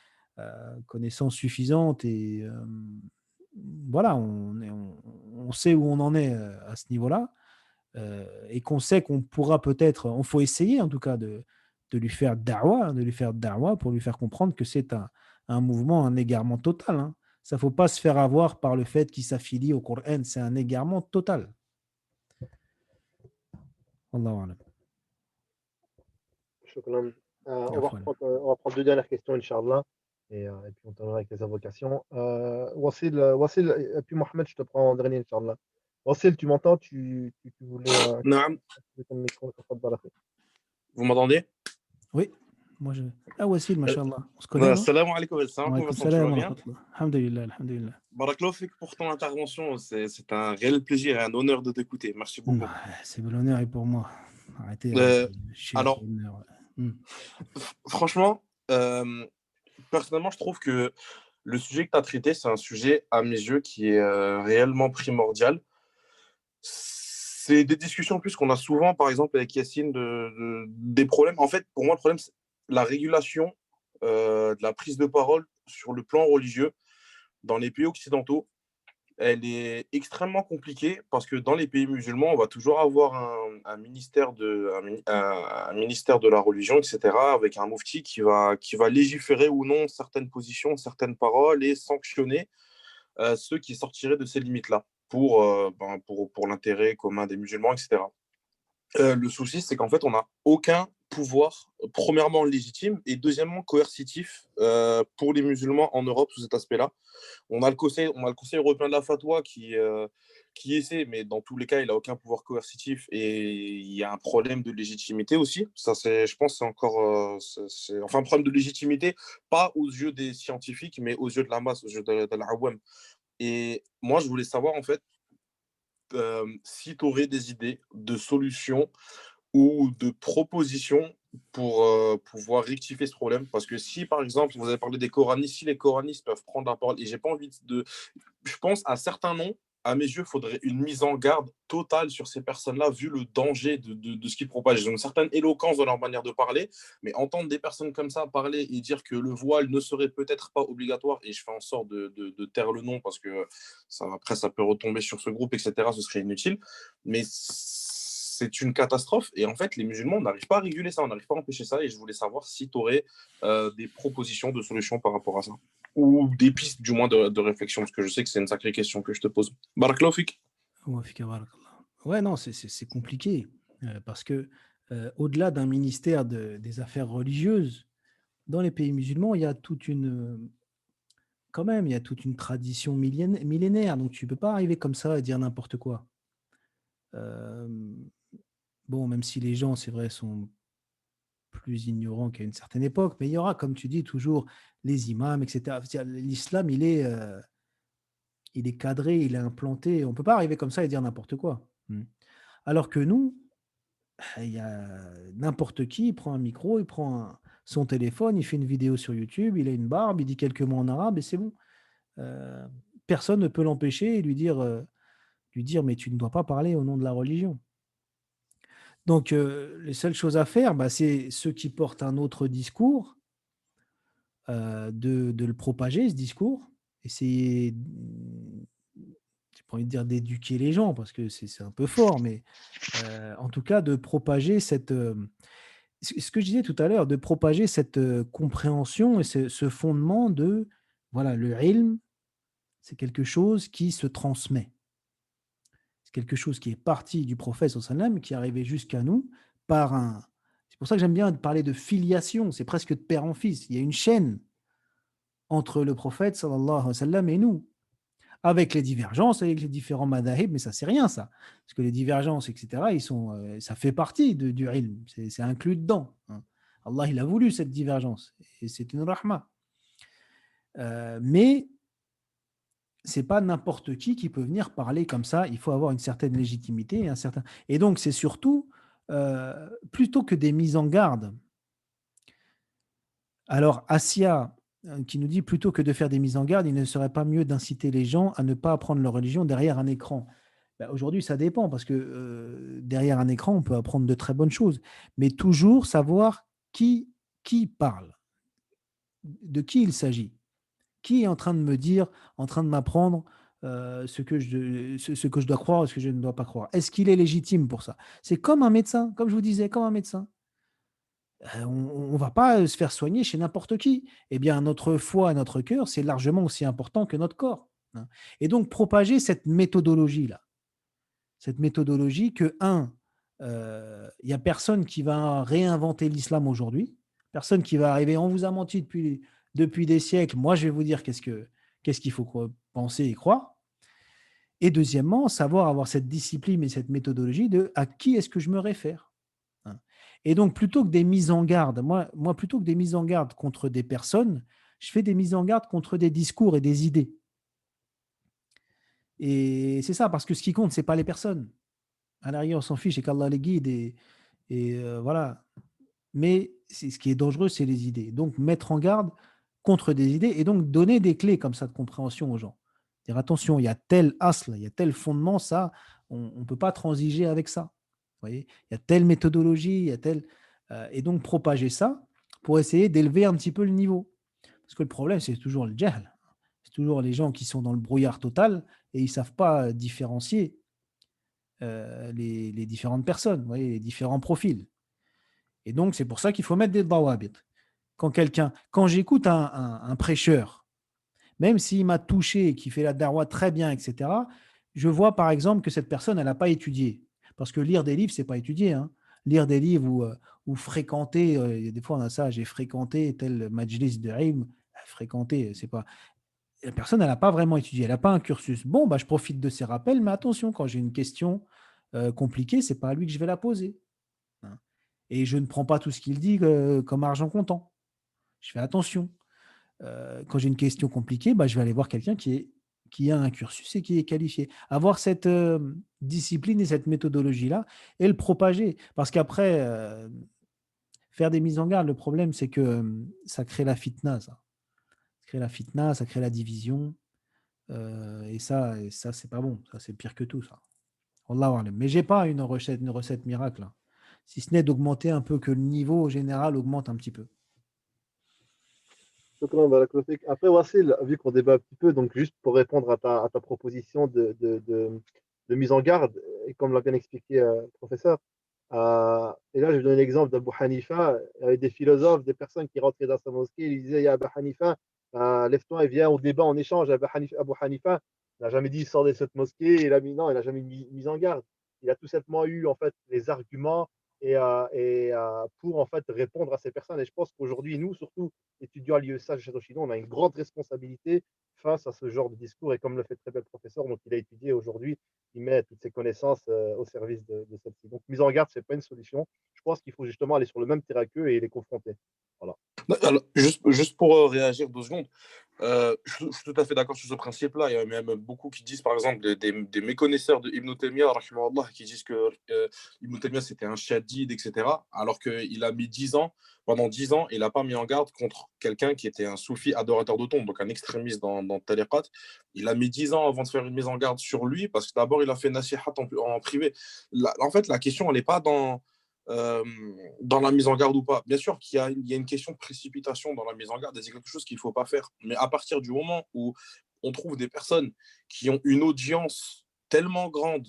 connaissances suffisantes et voilà, on sait où on en est à ce niveau-là, et qu'on sait qu'on pourra peut-être, il faut essayer en tout cas de lui faire da'wa pour lui faire comprendre que c'est un mouvement, un égarement total, hein. Ça ne faut pas se faire avoir par le fait qu'il s'affilie au Coran, c'est un égarement total. Allahu a'lam. Shukran. Afwan. On va prendre deux dernières questions, Inch'Allah, et puis on terminera avec les invocations. Wassil, et puis Mohamed, je te prends en dernier, Inch'Allah. Wassil, tu m'entends? Tu voulais Naam, activer ton micro, tafadhal, akhi. vous m'entendez? Oui, moi je. Ah, Wassil, mashallah. On se connaît, non? Salam alaikum, Wa alaykoum Vincent, tu vas salam wa bien? rahmatullah. Alhamdulillah, alhamdulillah. Barakallahu fik pour ton intervention, c'est un réel plaisir et un honneur de t'écouter. Merci beaucoup. C'est l'honneur est pour moi. Arrêtez avec Euh, le shir, alors, l'honneur. franchement, personnellement, je trouve que le sujet que tu as traité, c'est un sujet, à mes yeux, qui est réellement primordial. C'est des discussions plus qu'on a souvent, par exemple, avec Yacine, des problèmes. En fait, pour moi, le problème, c'est la régulation de la prise de parole sur le plan religieux dans les pays occidentaux. Elle est extrêmement compliquée parce que dans les pays musulmans, on va toujours avoir un ministère un ministère de la religion, etc., avec un mufti qui va légiférer ou non certaines positions, certaines paroles et sanctionner ceux qui sortiraient de ces limites-là pour l'intérêt commun des musulmans, etc. Le souci, c'est qu'en fait, on n'a aucun pouvoir, premièrement légitime et deuxièmement coercitif pour les musulmans en Europe sous cet aspect-là. On a le Conseil européen de la fatwa qui essaie, mais dans tous les cas, il n'a aucun pouvoir coercitif et il y a un problème de légitimité aussi. Ça, je pense, c'est encore, enfin, un problème de légitimité, pas aux yeux des scientifiques, mais aux yeux de la masse, aux yeux de l'awam. Et moi, je voulais savoir, en fait, si tu aurais des idées de solutions ou de propositions pour pouvoir rectifier ce problème. Parce que si, par exemple, vous avez parlé des coranistes, si les coranistes peuvent prendre la parole, et j'ai pas envie de... Je pense à certains noms, à mes yeux, il faudrait une mise en garde totale sur ces personnes-là, vu le danger de ce qu'ils propagent. Ils ont une certaine éloquence dans leur manière de parler, mais entendre des personnes comme ça parler et dire que le voile ne serait peut-être pas obligatoire, et je fais en sorte de taire le nom parce que après, ça peut retomber sur ce groupe, etc., ce serait inutile. Mais c'est une catastrophe. Et en fait, les musulmans n'arrivent pas à réguler ça, on n'arrive pas à empêcher ça. Et je voulais savoir si tu aurais des propositions de solutions par rapport à ça. Ou des pistes, du moins, de réflexion, parce que je sais que c'est une sacrée question que je te pose. Barakallahu fik. Ouais, non, c'est compliqué parce que au-delà d'un ministère des affaires religieuses, dans les pays musulmans, il y a quand même, il y a toute une tradition millénaire. Donc, tu peux pas arriver comme ça et dire n'importe quoi. Euh, bon, même si les gens, c'est vrai, sont plus ignorants qu'à une certaine époque, mais il y aura, comme tu dis, toujours les imams, etc. C'est-à-dire, l'islam, il est cadré, il est implanté. On peut pas arriver comme ça et dire n'importe quoi. Alors que nous, il y a n'importe qui, il prend un micro, il prend son téléphone, il fait une vidéo sur YouTube, il a une barbe, il dit quelques mots en arabe et c'est bon. Euh, Personne ne peut l'empêcher et lui dire mais tu ne dois pas parler au nom de la religion. Donc les seules choses à faire, bah, c'est ceux qui portent un autre discours, de le propager, ce discours, essayer, j'ai pas envie de dire d'éduquer les gens parce que c'est un peu fort, mais en tout cas de propager ce que je disais tout à l'heure, de propager cette compréhension et ce fondement de, voilà, le ilm, c'est quelque chose qui se transmet. C'est quelque chose qui est parti du prophète sallam, qui est arrivé jusqu'à nous par un. C'est pour ça que j'aime bien parler de filiation, c'est presque de père en fils. Il y a une chaîne entre le prophète sallallahu alayhi wa sallam et nous, avec les divergences, avec les différents madahib, mais ça c'est rien ça. Parce que les divergences, etc., ça fait partie du ilm, c'est inclus dedans. Allah, il a voulu cette divergence, et c'est une rahma. Mais c'est pas n'importe qui peut venir parler comme ça. Il faut avoir une certaine légitimité et donc c'est surtout plutôt que des mises en garde. Alors Assia qui nous dit plutôt que de faire des mises en garde, il ne serait pas mieux d'inciter les gens à ne pas apprendre leur religion derrière un écran. Ben, aujourd'hui, ça dépend parce que derrière un écran, on peut apprendre de très bonnes choses, mais toujours savoir qui parle, de qui il s'agit. Qui est en train de me dire, en train de m'apprendre ce que je dois croire et ce que je ne dois pas croire? Est-ce qu'il est légitime pour ça? C'est comme un médecin, comme je vous disais, comme un médecin. On ne va pas se faire soigner chez n'importe qui. Eh bien, notre foi et notre cœur, c'est largement aussi important que notre corps. Et donc, propager cette méthodologie-là. Cette méthodologie que, il n'y a personne qui va réinventer l'islam aujourd'hui. Personne qui va arriver, on vous a menti depuis des siècles. Moi, je vais vous dire qu'est-ce qu'il faut penser et croire. Et deuxièmement, savoir avoir cette discipline et cette méthodologie de à qui est-ce que je me réfère. Et donc, plutôt que des mises en garde, moi, plutôt que des mises en garde contre des personnes, je fais des mises en garde contre des discours et des idées. Et c'est ça, parce que ce qui compte, ce n'est pas les personnes. À l'arrière, on s'en fiche et qu'Allah les guide voilà. Mais ce qui est dangereux, c'est les idées. Donc, mettre en garde contre des idées et donc donner des clés comme ça de compréhension aux gens. Dire attention, il y a tel asl, il y a tel fondement, ça, on ne peut pas transiger avec ça. Vous voyez, il y a telle méthodologie, il y a tel. Et donc, propager ça pour essayer d'élever un petit peu le niveau. Parce que le problème, c'est toujours le jahl. C'est toujours les gens qui sont dans le brouillard total et ils ne savent pas différencier les différentes personnes, vous voyez, les différents profils. Et donc, c'est pour ça qu'il faut mettre des dawabit. Quand j'écoute un prêcheur, même s'il m'a touché et qu'il fait la darwa très bien, etc., je vois par exemple que cette personne, elle n'a pas étudié. Parce que lire des livres, c'est pas étudier. Hein. Lire des livres ou fréquenter, des fois on a ça, j'ai fréquenté tel majlis de ilm, fréquenter, c'est pas. La personne, elle n'a pas vraiment étudié, elle n'a pas un cursus. Bon, bah, je profite de ces rappels, mais attention, quand j'ai une question compliquée, c'est pas à lui que je vais la poser. Hein. Et je ne prends pas tout ce qu'il dit comme argent comptant. Je fais attention. Quand j'ai une question compliquée, bah, je vais aller voir quelqu'un qui a un cursus et qui est qualifié. Avoir cette discipline et cette méthodologie-là et le propager. Parce qu'après, faire des mises en garde, le problème, c'est que ça crée la fitna. Ça crée la fitna, ça crée la division. Et ça, c'est pas bon. Ça, c'est pire que tout, ça. Wallahu a'lam. Mais j'ai pas une recette miracle. Hein. Si ce n'est d'augmenter un peu, que le niveau général augmente un petit peu. Shukran, barakallahu fik. Après, Wassil, vu qu'on débat un petit peu, donc juste pour répondre à ta proposition de mise en garde, et comme l'a bien expliqué le professeur, et là, je vais donner l'exemple d'Abu Hanifa. Il y avait des philosophes, des personnes qui rentraient dans sa mosquée, ils disaient, Ya Abu Hanifa, lève-toi et viens au débat, on échange. Abu Hanifa, Il n'a jamais dit sort de cette mosquée, et il a mis, non, il n'a jamais mis en garde. Il a tout simplement eu en fait les arguments pour en fait répondre à ces personnes. Et je pense qu'aujourd'hui, nous, surtout étudiants à l'IESH de Château-Chinon, on a une grande responsabilité face à ce genre de discours. Et comme le fait très bien le professeur, donc il a étudié aujourd'hui, il met toutes ses connaissances au service de celle-ci. Donc mise en garde, c'est pas une solution. Je pense qu'il faut justement aller sur le même terrain qu'eux et les confronter. Voilà. Alors, juste pour réagir 2 secondes, je suis tout à fait d'accord sur ce principe-là. Il y a même beaucoup qui disent, par exemple, des méconnaisseurs de Ibn Taymiyyah, rahimahullah, qui disent que Ibn Taymiyyah c'était un shadid, etc. Alors qu'il a mis 10 ans, pendant 10 ans, il n'a pas mis en garde contre quelqu'un qui était un soufi adorateur de tombes, donc un extrémiste dans Tariqat. Il a mis 10 ans avant de faire une mise en garde sur lui, parce que d'abord, il a fait nasihat en privé. En fait, la question, elle n'est pas euh, dans la mise en garde ou pas. Bien sûr il y a une question de précipitation dans la mise en garde, et c'est quelque chose qu'il ne faut pas faire. Mais à partir du moment où on trouve des personnes qui ont une audience tellement grande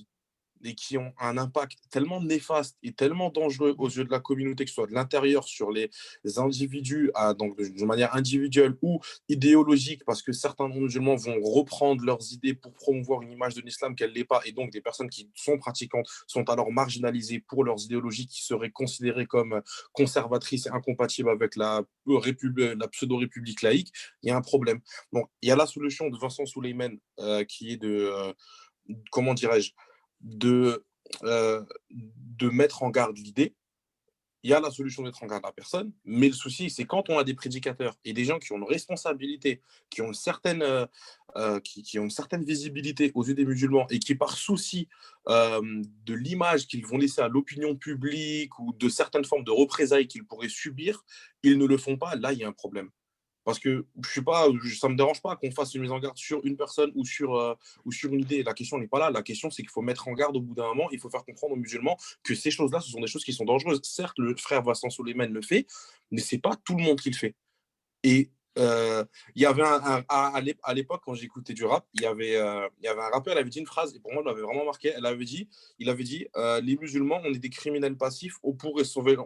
et qui ont un impact tellement néfaste et tellement dangereux aux yeux de la communauté, que ce soit de l'intérieur sur les individus, donc de manière individuelle ou idéologique, parce que certains musulmans vont reprendre leurs idées pour promouvoir une image de l'islam qu'elle n'est pas, et donc des personnes qui sont pratiquantes sont alors marginalisées pour leurs idéologies qui seraient considérées comme conservatrices et incompatibles avec la pseudo-république laïque. Il y a un problème. Donc, il y a la solution de Vincent Souleyman qui est comment dirais-je, de mettre en garde l'idée. Il y a la solution de mettre en garde la personne, mais le souci, c'est quand on a des prédicateurs et des gens qui ont une responsabilité, qui ont qui ont une certaine visibilité aux yeux des musulmans, et qui, par souci de l'image qu'ils vont laisser à l'opinion publique ou de certaines formes de représailles qu'ils pourraient subir, ils ne le font pas. Là, il y a un problème. Parce que ça ne me dérange pas qu'on fasse une mise en garde sur une personne ou sur une idée. La question n'est pas là. La question, c'est qu'il faut mettre en garde au bout d'un moment. Il faut faire comprendre aux musulmans que ces choses-là, ce sont des choses qui sont dangereuses. Certes, le frère Vincent Soleiman le fait, mais ce n'est pas tout le monde qui le fait. Et il y avait à l'époque, quand j'écoutais du rap, il y avait un rappeur, il avait dit une phrase, et pour moi, il m'avait vraiment marqué. Il avait dit les musulmans, on est des criminels passifs, on pourrait sauver le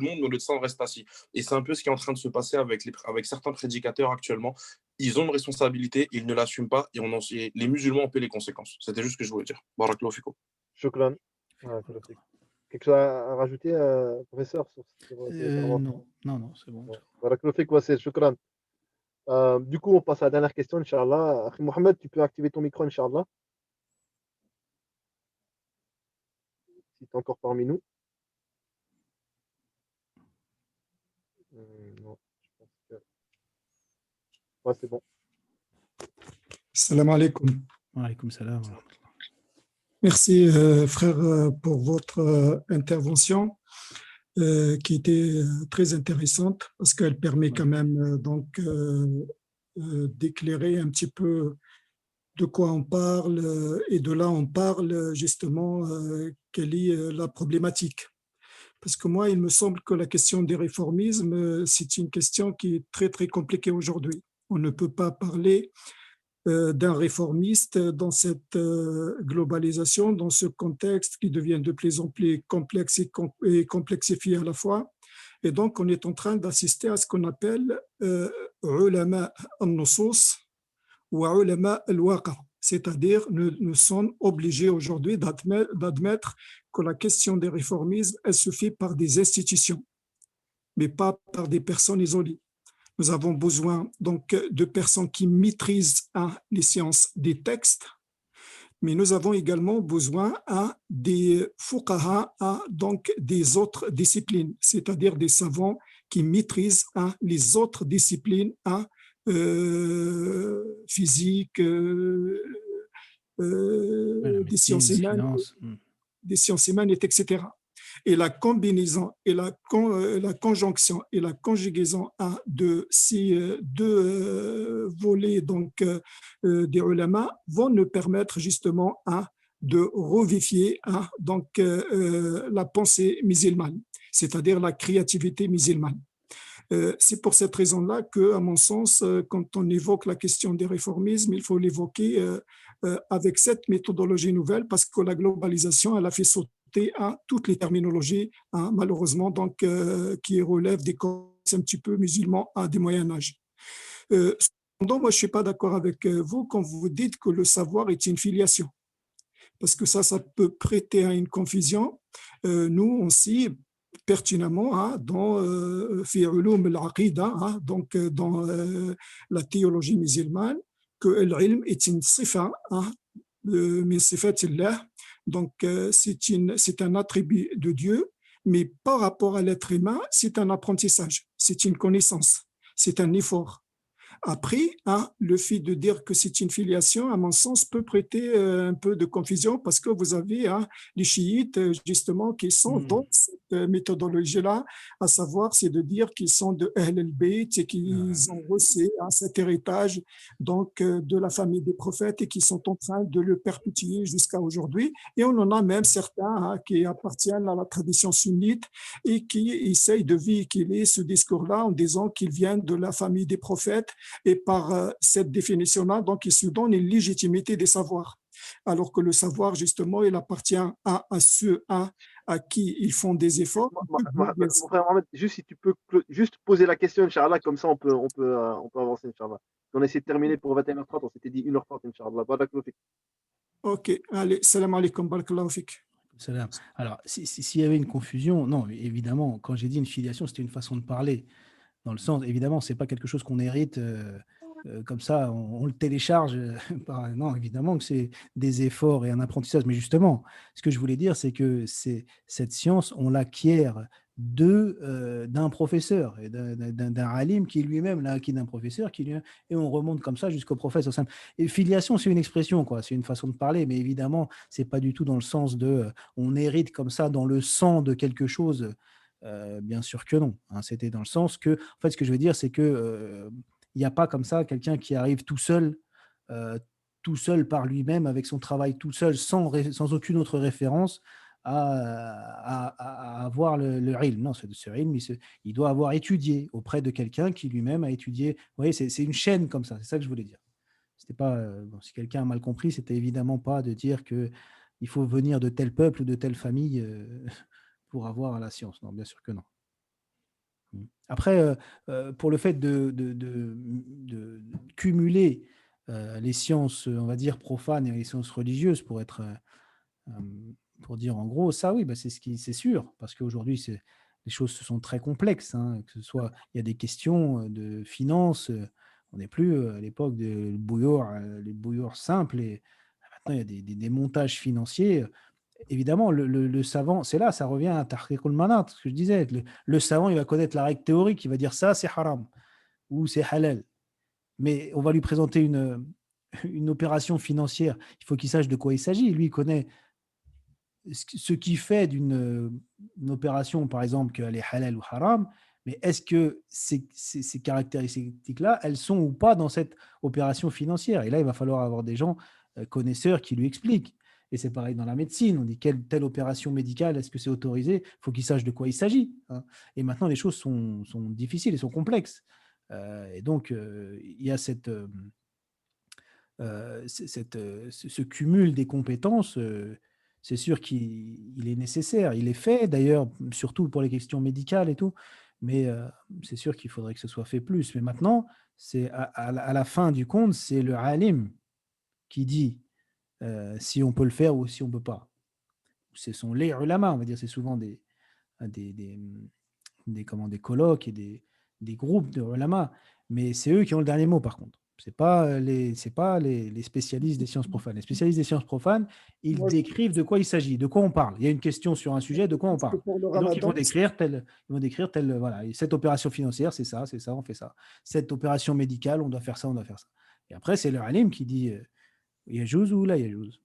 monde, mais le sang reste assis. Et c'est un peu ce qui est en train de se passer avec certains prédicateurs actuellement. Ils ont une responsabilité, ils ne l'assument pas, et les musulmans en paient les conséquences. C'était juste ce que je voulais dire. Barakallahu fiko. Shukran. Quelque chose à rajouter, professeur, sur ces interventions? Non, c'est bon. Barakallahu fik, Wassil, shukran. Du coup, on passe à la dernière question, Inch'Allah. Akhi Mohamed, tu peux activer ton micro, Inch'Allah, si tu es encore parmi nous. Non, je pense que. Ouais, c'est bon. Salam alaikum. Wa alaykoum salam. Merci, frère, pour votre intervention qui était très intéressante parce qu'elle permet quand même d'éclairer un petit peu de quoi on parle et de là on parle justement quelle est la problématique. Parce que moi, il me semble que la question des réformismes, c'est une question qui est très, très compliquée aujourd'hui. On ne peut pas parler d'un réformiste dans cette globalisation, dans ce contexte qui devient de plus en plus complexe et complexifié à la fois. Et donc, on est en train d'assister à ce qu'on appelle ulama al-nusus ou ulama al-waqa, c'est-à-dire nous sommes obligés aujourd'hui d'admettre que la question des réformismes, elle se fait par des institutions, mais pas par des personnes isolées. Nous avons besoin donc de personnes qui maîtrisent les sciences des textes, mais nous avons également besoin des fuqaha, donc des autres disciplines, c'est-à-dire des savants qui maîtrisent les autres disciplines physique, des sciences humaines, etc. Et la combinaison et la conjonction et la conjugaison de ces deux volets donc des ulama vont nous permettre justement de revivifier donc la pensée musulmane, c'est-à-dire la créativité musulmane. C'est pour cette raison-là que, à mon sens, quand on évoque la question des réformismes, il faut l'évoquer avec cette méthodologie nouvelle, parce que la globalisation, elle a fait sauter toutes les terminologies, malheureusement, donc, qui relèvent des concepts un petit peu musulmans du Moyen Âge. moi, je ne suis pas d'accord avec vous quand vous dites que le savoir est une filiation, parce que ça peut prêter à une confusion. Nous, on sait pertinemment dans fi ulum al-aqida, donc dans la théologie musulmane, que l'ilm est une sifa min sifatillah, donc c'est un attribut de Dieu, mais par rapport à l'être humain, c'est un apprentissage, c'est une connaissance, c'est un effort. Après, le fait de dire que c'est une filiation, à mon sens, peut prêter un peu de confusion parce que vous avez les chiites, justement, qui sont dans cette méthodologie-là, à savoir, c'est de dire qu'ils sont de Ahl al-Bayt et qu'ils ont reçu cet héritage donc, de la famille des prophètes et qui sont en train de le perpétuer jusqu'à aujourd'hui. Et on en a même certains qui appartiennent à la tradition sunnite et qui essayent de véhiculer ce discours-là en disant qu'ils viennent de la famille des prophètes. Et par cette définition-là, donc, il se donne une légitimité des savoirs. Alors que le savoir, justement, il appartient à ceux à qui ils font des efforts. Mon frère Mohamed, juste si tu peux juste poser la question, Inch'Allah, comme ça on peut avancer, Inch'Allah. On essaie de terminer pour 21h30, on s'était dit 1h30, Inch'Allah. Barakallahu fik. Ok, allez, salam alaikum, barakallahu fik. Salam. Alors, s'il y avait une confusion, non, évidemment, quand j'ai dit une filiation, c'était une façon de parler. Dans le sens, évidemment, c'est pas quelque chose qu'on hérite comme ça, on le télécharge. Non, évidemment que c'est des efforts et un apprentissage. Mais justement, ce que je voulais dire, c'est que cette science, on l'acquiert d'un professeur, et d'un alim qui lui-même l'a acquis d'un professeur, et on remonte comme ça jusqu'au professeur. Et filiation, c'est une expression, quoi, c'est une façon de parler, mais évidemment, c'est pas du tout dans le sens de on hérite comme ça dans le sang de quelque chose. Bien sûr que non. C'était dans le sens que, en fait, ce que je veux dire, c'est que il n'y a pas comme ça quelqu'un qui arrive euh, tout seul par lui-même, avec son travail tout seul, sans aucune autre référence, à avoir le ilm. Non, ce ilm, il doit avoir étudié auprès de quelqu'un qui lui-même a étudié. Vous voyez, c'est une chaîne comme ça, c'est ça que je voulais dire. C'était pas, si quelqu'un a mal compris, c'était évidemment pas de dire que il faut venir de tel peuple ou de telle famille pour avoir la science. Non, bien sûr que non. Après, pour le fait de cumuler les sciences, on va dire, profanes et les sciences religieuses, pour dire en gros, ça oui, bah, c'est sûr, parce qu'aujourd'hui, les choses se sont très complexes, que ce soit, il y a des questions de finances, on n'est plus à l'époque des bouilloires simples, et maintenant il y a des montages financiers. Évidemment, le savant, c'est là, ça revient à Tahqiq al-Manat, ce que je disais. Le savant, il va connaître la règle théorique, il va dire ça, c'est haram ou c'est halal. Mais on va lui présenter une opération financière. Il faut qu'il sache de quoi il s'agit. Lui, il connaît ce qui fait une opération, par exemple, qu'elle est halal ou haram. Mais est-ce que ces caractéristiques-là, elles sont ou pas dans cette opération financière? Et là, il va falloir avoir des gens connaisseurs qui lui expliquent. Et c'est pareil dans la médecine. On dit telle opération médicale, est-ce que c'est autorisé? Il faut qu'il sache de quoi il s'agit. Et maintenant, les choses sont difficiles et sont complexes. Et donc, il y a ce cumul des compétences. C'est sûr qu'il est nécessaire. Il est fait, d'ailleurs, surtout pour les questions médicales et tout. Mais c'est sûr qu'il faudrait que ce soit fait plus. Mais maintenant, c'est à la fin du compte, c'est le alim qui dit si on peut le faire ou si on ne peut pas. Ce sont les ulama, on va dire, c'est souvent des colloques et des groupes de ulama, mais c'est eux qui ont le dernier mot par contre. C'est pas les spécialistes des sciences profanes. Les spécialistes des sciences profanes, ils décrivent de quoi il s'agit, de quoi on parle. Il y a une question sur un sujet, de quoi on parle. Et donc ils vont décrire voilà, cette opération financière, c'est ça, on fait ça. Cette opération médicale, on doit faire ça, on doit faire ça. Et après, c'est le alim qui dit Yajouz ou là Yajouz,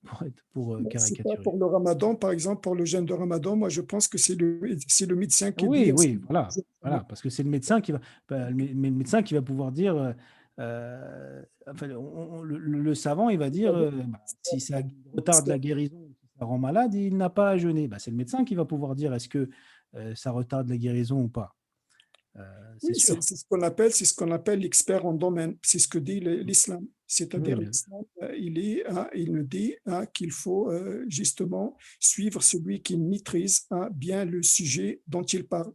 pour caricaturer. Pour le ramadan, par exemple, pour le jeûne de ramadan, moi je pense que c'est le médecin qui oui, dit. Oui, voilà, parce que c'est le médecin qui va, le médecin qui va pouvoir dire, enfin, le savant, il va dire, si ça retarde la guérison, si ça rend malade, il n'a pas à jeûner. C'est le médecin qui va pouvoir dire est-ce que ça retarde la guérison ou pas. C'est sûr. C'est ce qu'on appelle l'expert en domaine. C'est ce que dit l'islam. C'est-à-dire l'islam, il nous dit qu'il faut justement suivre celui qui maîtrise bien le sujet dont il parle.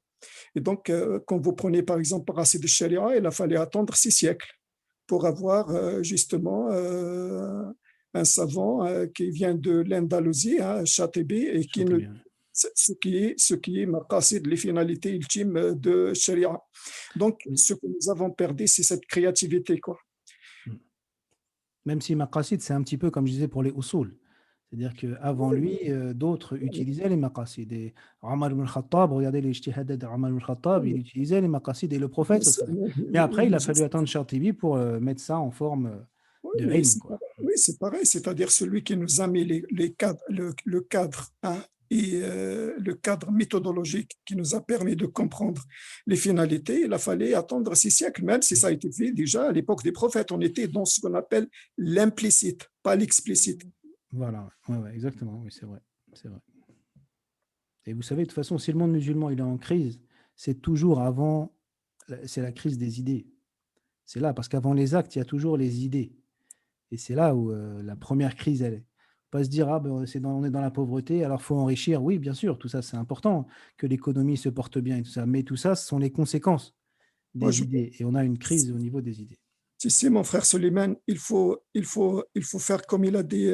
Et donc, quand vous prenez par exemple Racine de Sharia, il a fallu attendre 6 siècles pour avoir justement un savant qui vient de l'Andalousie, Châteaubi, et qui ne, ce qui est maqasid, les finalités ultimes de Sharia. Donc, ce que nous avons perdu, c'est cette créativité, quoi. Même si maqasid, c'est un petit peu comme je disais pour les usul. C'est-à-dire qu'avant lui, d'autres utilisaient les maqasid. Et Omar ibn Khattab, regardez les ijtihadat d'Omar ibn Khattab, il utilisait les maqasid et le prophète. Mais après, il a fallu attendre Shatibi pour mettre ça en forme de ilm, quoi. Oui, c'est pareil. C'est-à-dire celui qui nous a mis les cadres, le cadre et le cadre méthodologique qui nous a permis de comprendre les finalités, il a fallu attendre 6 siècles, même si ça a été fait déjà à l'époque des prophètes. On était dans ce qu'on appelle l'implicite, pas l'explicite. Voilà, ouais, exactement, oui, c'est vrai, c'est vrai. Et vous savez, de toute façon, si le monde musulman il est en crise, c'est toujours avant, c'est la crise des idées. C'est là, parce qu'avant les actes, il y a toujours les idées. Et c'est là où la première crise, elle est. Pas se dire, ah ben, on est dans la pauvreté, alors il faut enrichir. Oui, bien sûr, tout ça, c'est important, que l'économie se porte bien et tout ça. Mais tout ça, ce sont les conséquences des idées. Et on a une crise au niveau des idées. Si, mon frère Suleiman, il faut faire comme il a dit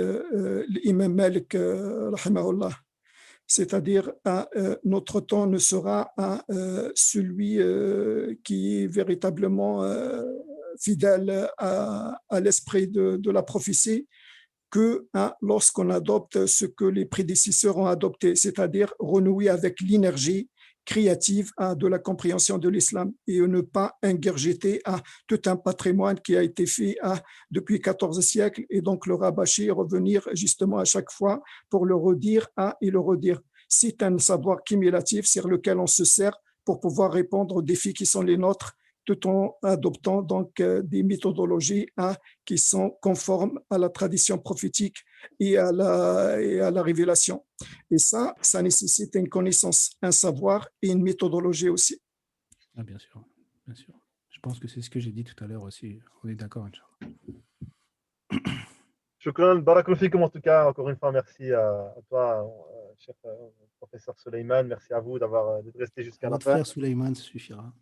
l'imam Malik, rahimahullah. C'est-à-dire, notre temps ne sera celui qui est véritablement fidèle à l'esprit de la prophétie que lorsqu'on adopte ce que les prédécesseurs ont adopté, c'est-à-dire renouer avec l'énergie créative de la compréhension de l'islam et ne pas ingurgiter tout un patrimoine qui a été fait depuis 14 siècles et donc le rabâcher, revenir justement à chaque fois pour le redire et le redire. C'est un savoir cumulatif sur lequel on se sert pour pouvoir répondre aux défis qui sont les nôtres tout en adoptant donc des méthodologies qui sont conformes à la tradition prophétique et à la révélation. Et ça nécessite une connaissance, un savoir et une méthodologie aussi. Ah, bien sûr, bien sûr. Je pense que c'est ce que j'ai dit tout à l'heure aussi. On est d'accord, Inch'Allah. Shukran, barakallahu fikum en tout cas. Encore une fois, merci à toi, cher professeur Suleiman. Merci à vous d'être resté jusqu'à la Votre fin. frère Suleiman, ça suffira.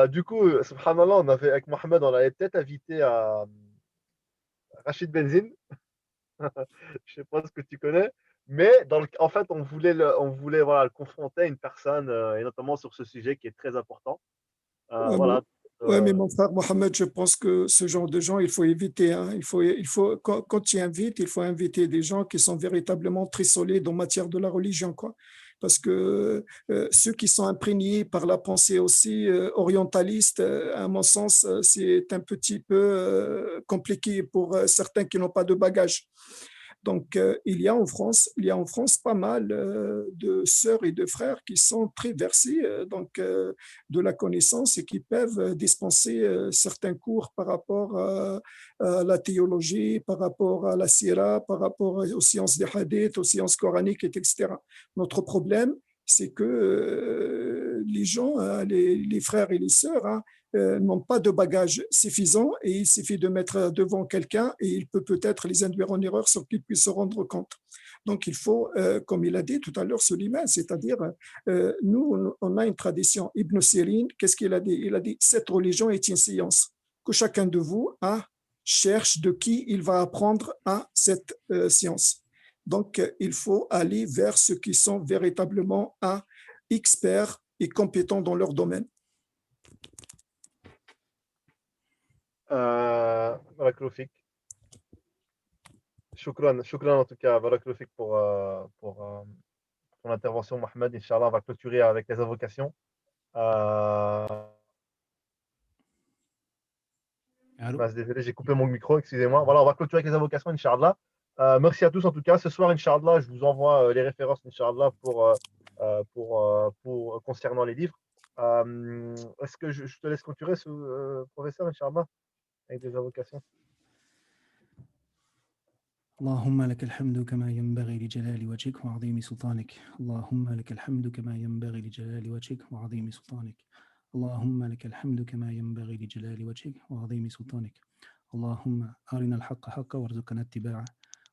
Du coup, subhanallah, avec Mohamed, on avait peut-être invité à Rachid Benzine. Je ne sais pas ce que tu connais, mais en fait, on voulait voilà, le confronter à une personne, et notamment sur ce sujet qui est très important. Voilà. Oui, mais mon frère Mohamed, je pense que ce genre de gens, il faut éviter. Il faut, quand tu invites, il faut inviter des gens qui sont véritablement très solides en matière de la religion, quoi. Parce que ceux qui sont imprégnés par la pensée aussi orientaliste, à mon sens, c'est un petit peu compliqué pour certains qui n'ont pas de bagages. Donc, il y a en France pas mal de sœurs et de frères qui sont très versés de la connaissance et qui peuvent dispenser certains cours par rapport à la théologie, par rapport à la sira, par rapport aux sciences des hadiths, aux sciences coraniques, etc. Notre problème, c'est que les gens, les frères et les sœurs, n'ont pas de bagage suffisant et il suffit de mettre devant quelqu'un et il peut peut-être les induire en erreur sans qu'ils puissent se rendre compte. Donc il faut, comme il a dit tout à l'heure Suleiman, c'est-à-dire nous, on a une tradition. Ibn Sirin, qu'est-ce qu'il a dit? Il a dit, cette religion est une science, que chacun de vous cherche de qui il va apprendre cette science. Donc il faut aller vers ceux qui sont véritablement experts et compétents dans leur domaine. Barakallahu fik. Shukran en tout cas, barakallahu fik pour ton intervention, Mohamed. Inch'Allah, on va clôturer avec les invocations. Désolé, j'ai coupé mon micro, excusez-moi. Voilà, on va clôturer avec les invocations, Inch'Allah. Merci à tous en tout cas. Ce soir, Inch'Allah, je vous envoie les références, Inch'Allah, pour concernant les livres. Est-ce que je te laisse clôturer, professeur, Inch'Allah, avec des invocations? اللهم لك الحمد كما ينبغي لجلال وجهك وعظيم سلطانك اللهم لك الحمد كما ينبغي لجلال وجهك وعظيم سلطانك اللهم لك الحمد كما ينبغي لجلال وجهك وعظيم سلطانك اللهم أرنا الحق حقا وارزقنا اتباعه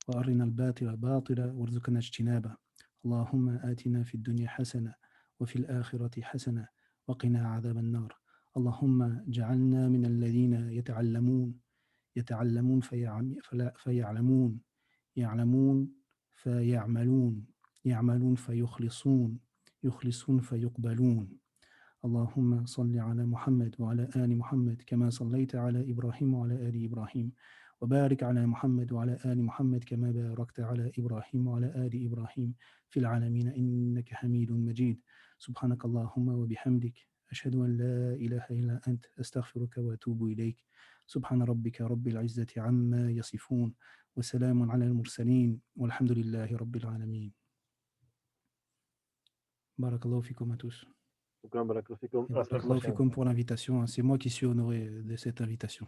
وأرنا الباطل باطلا وارزقنا اجتنابه اللهم آتنا في الدنيا حسنة وفي الآخرة حسنة وقنا عذاب النار اللهم اجعلنا من الذين يتعلمون فيعلمون، يعلمون فيعملون، يعملون فيخلصون، يخلصون فيقبلون. اللهم صل على محمد وعلى آل محمد كما صليت على إبراهيم وعلى آل إبراهيم، وبارك على محمد وعلى آل محمد كما باركت على إبراهيم وعلى آل إبراهيم في العالمين إنك حميد مجيد. سبحانك اللهم وبحمدك أشهد أن لا إله إلا أنت أستغفرك وأتوب إليك. سبحان ربك رب العزة عما يصفون وسلام على المرسلين والحمد لله رب العالمين. بارك الله فيكم à tous. شكرا بارك الله فيكم. Et À la semaine barakallahu prochaine. fikoum pour l'invitation. C'est moi qui suis honoré de cette invitation.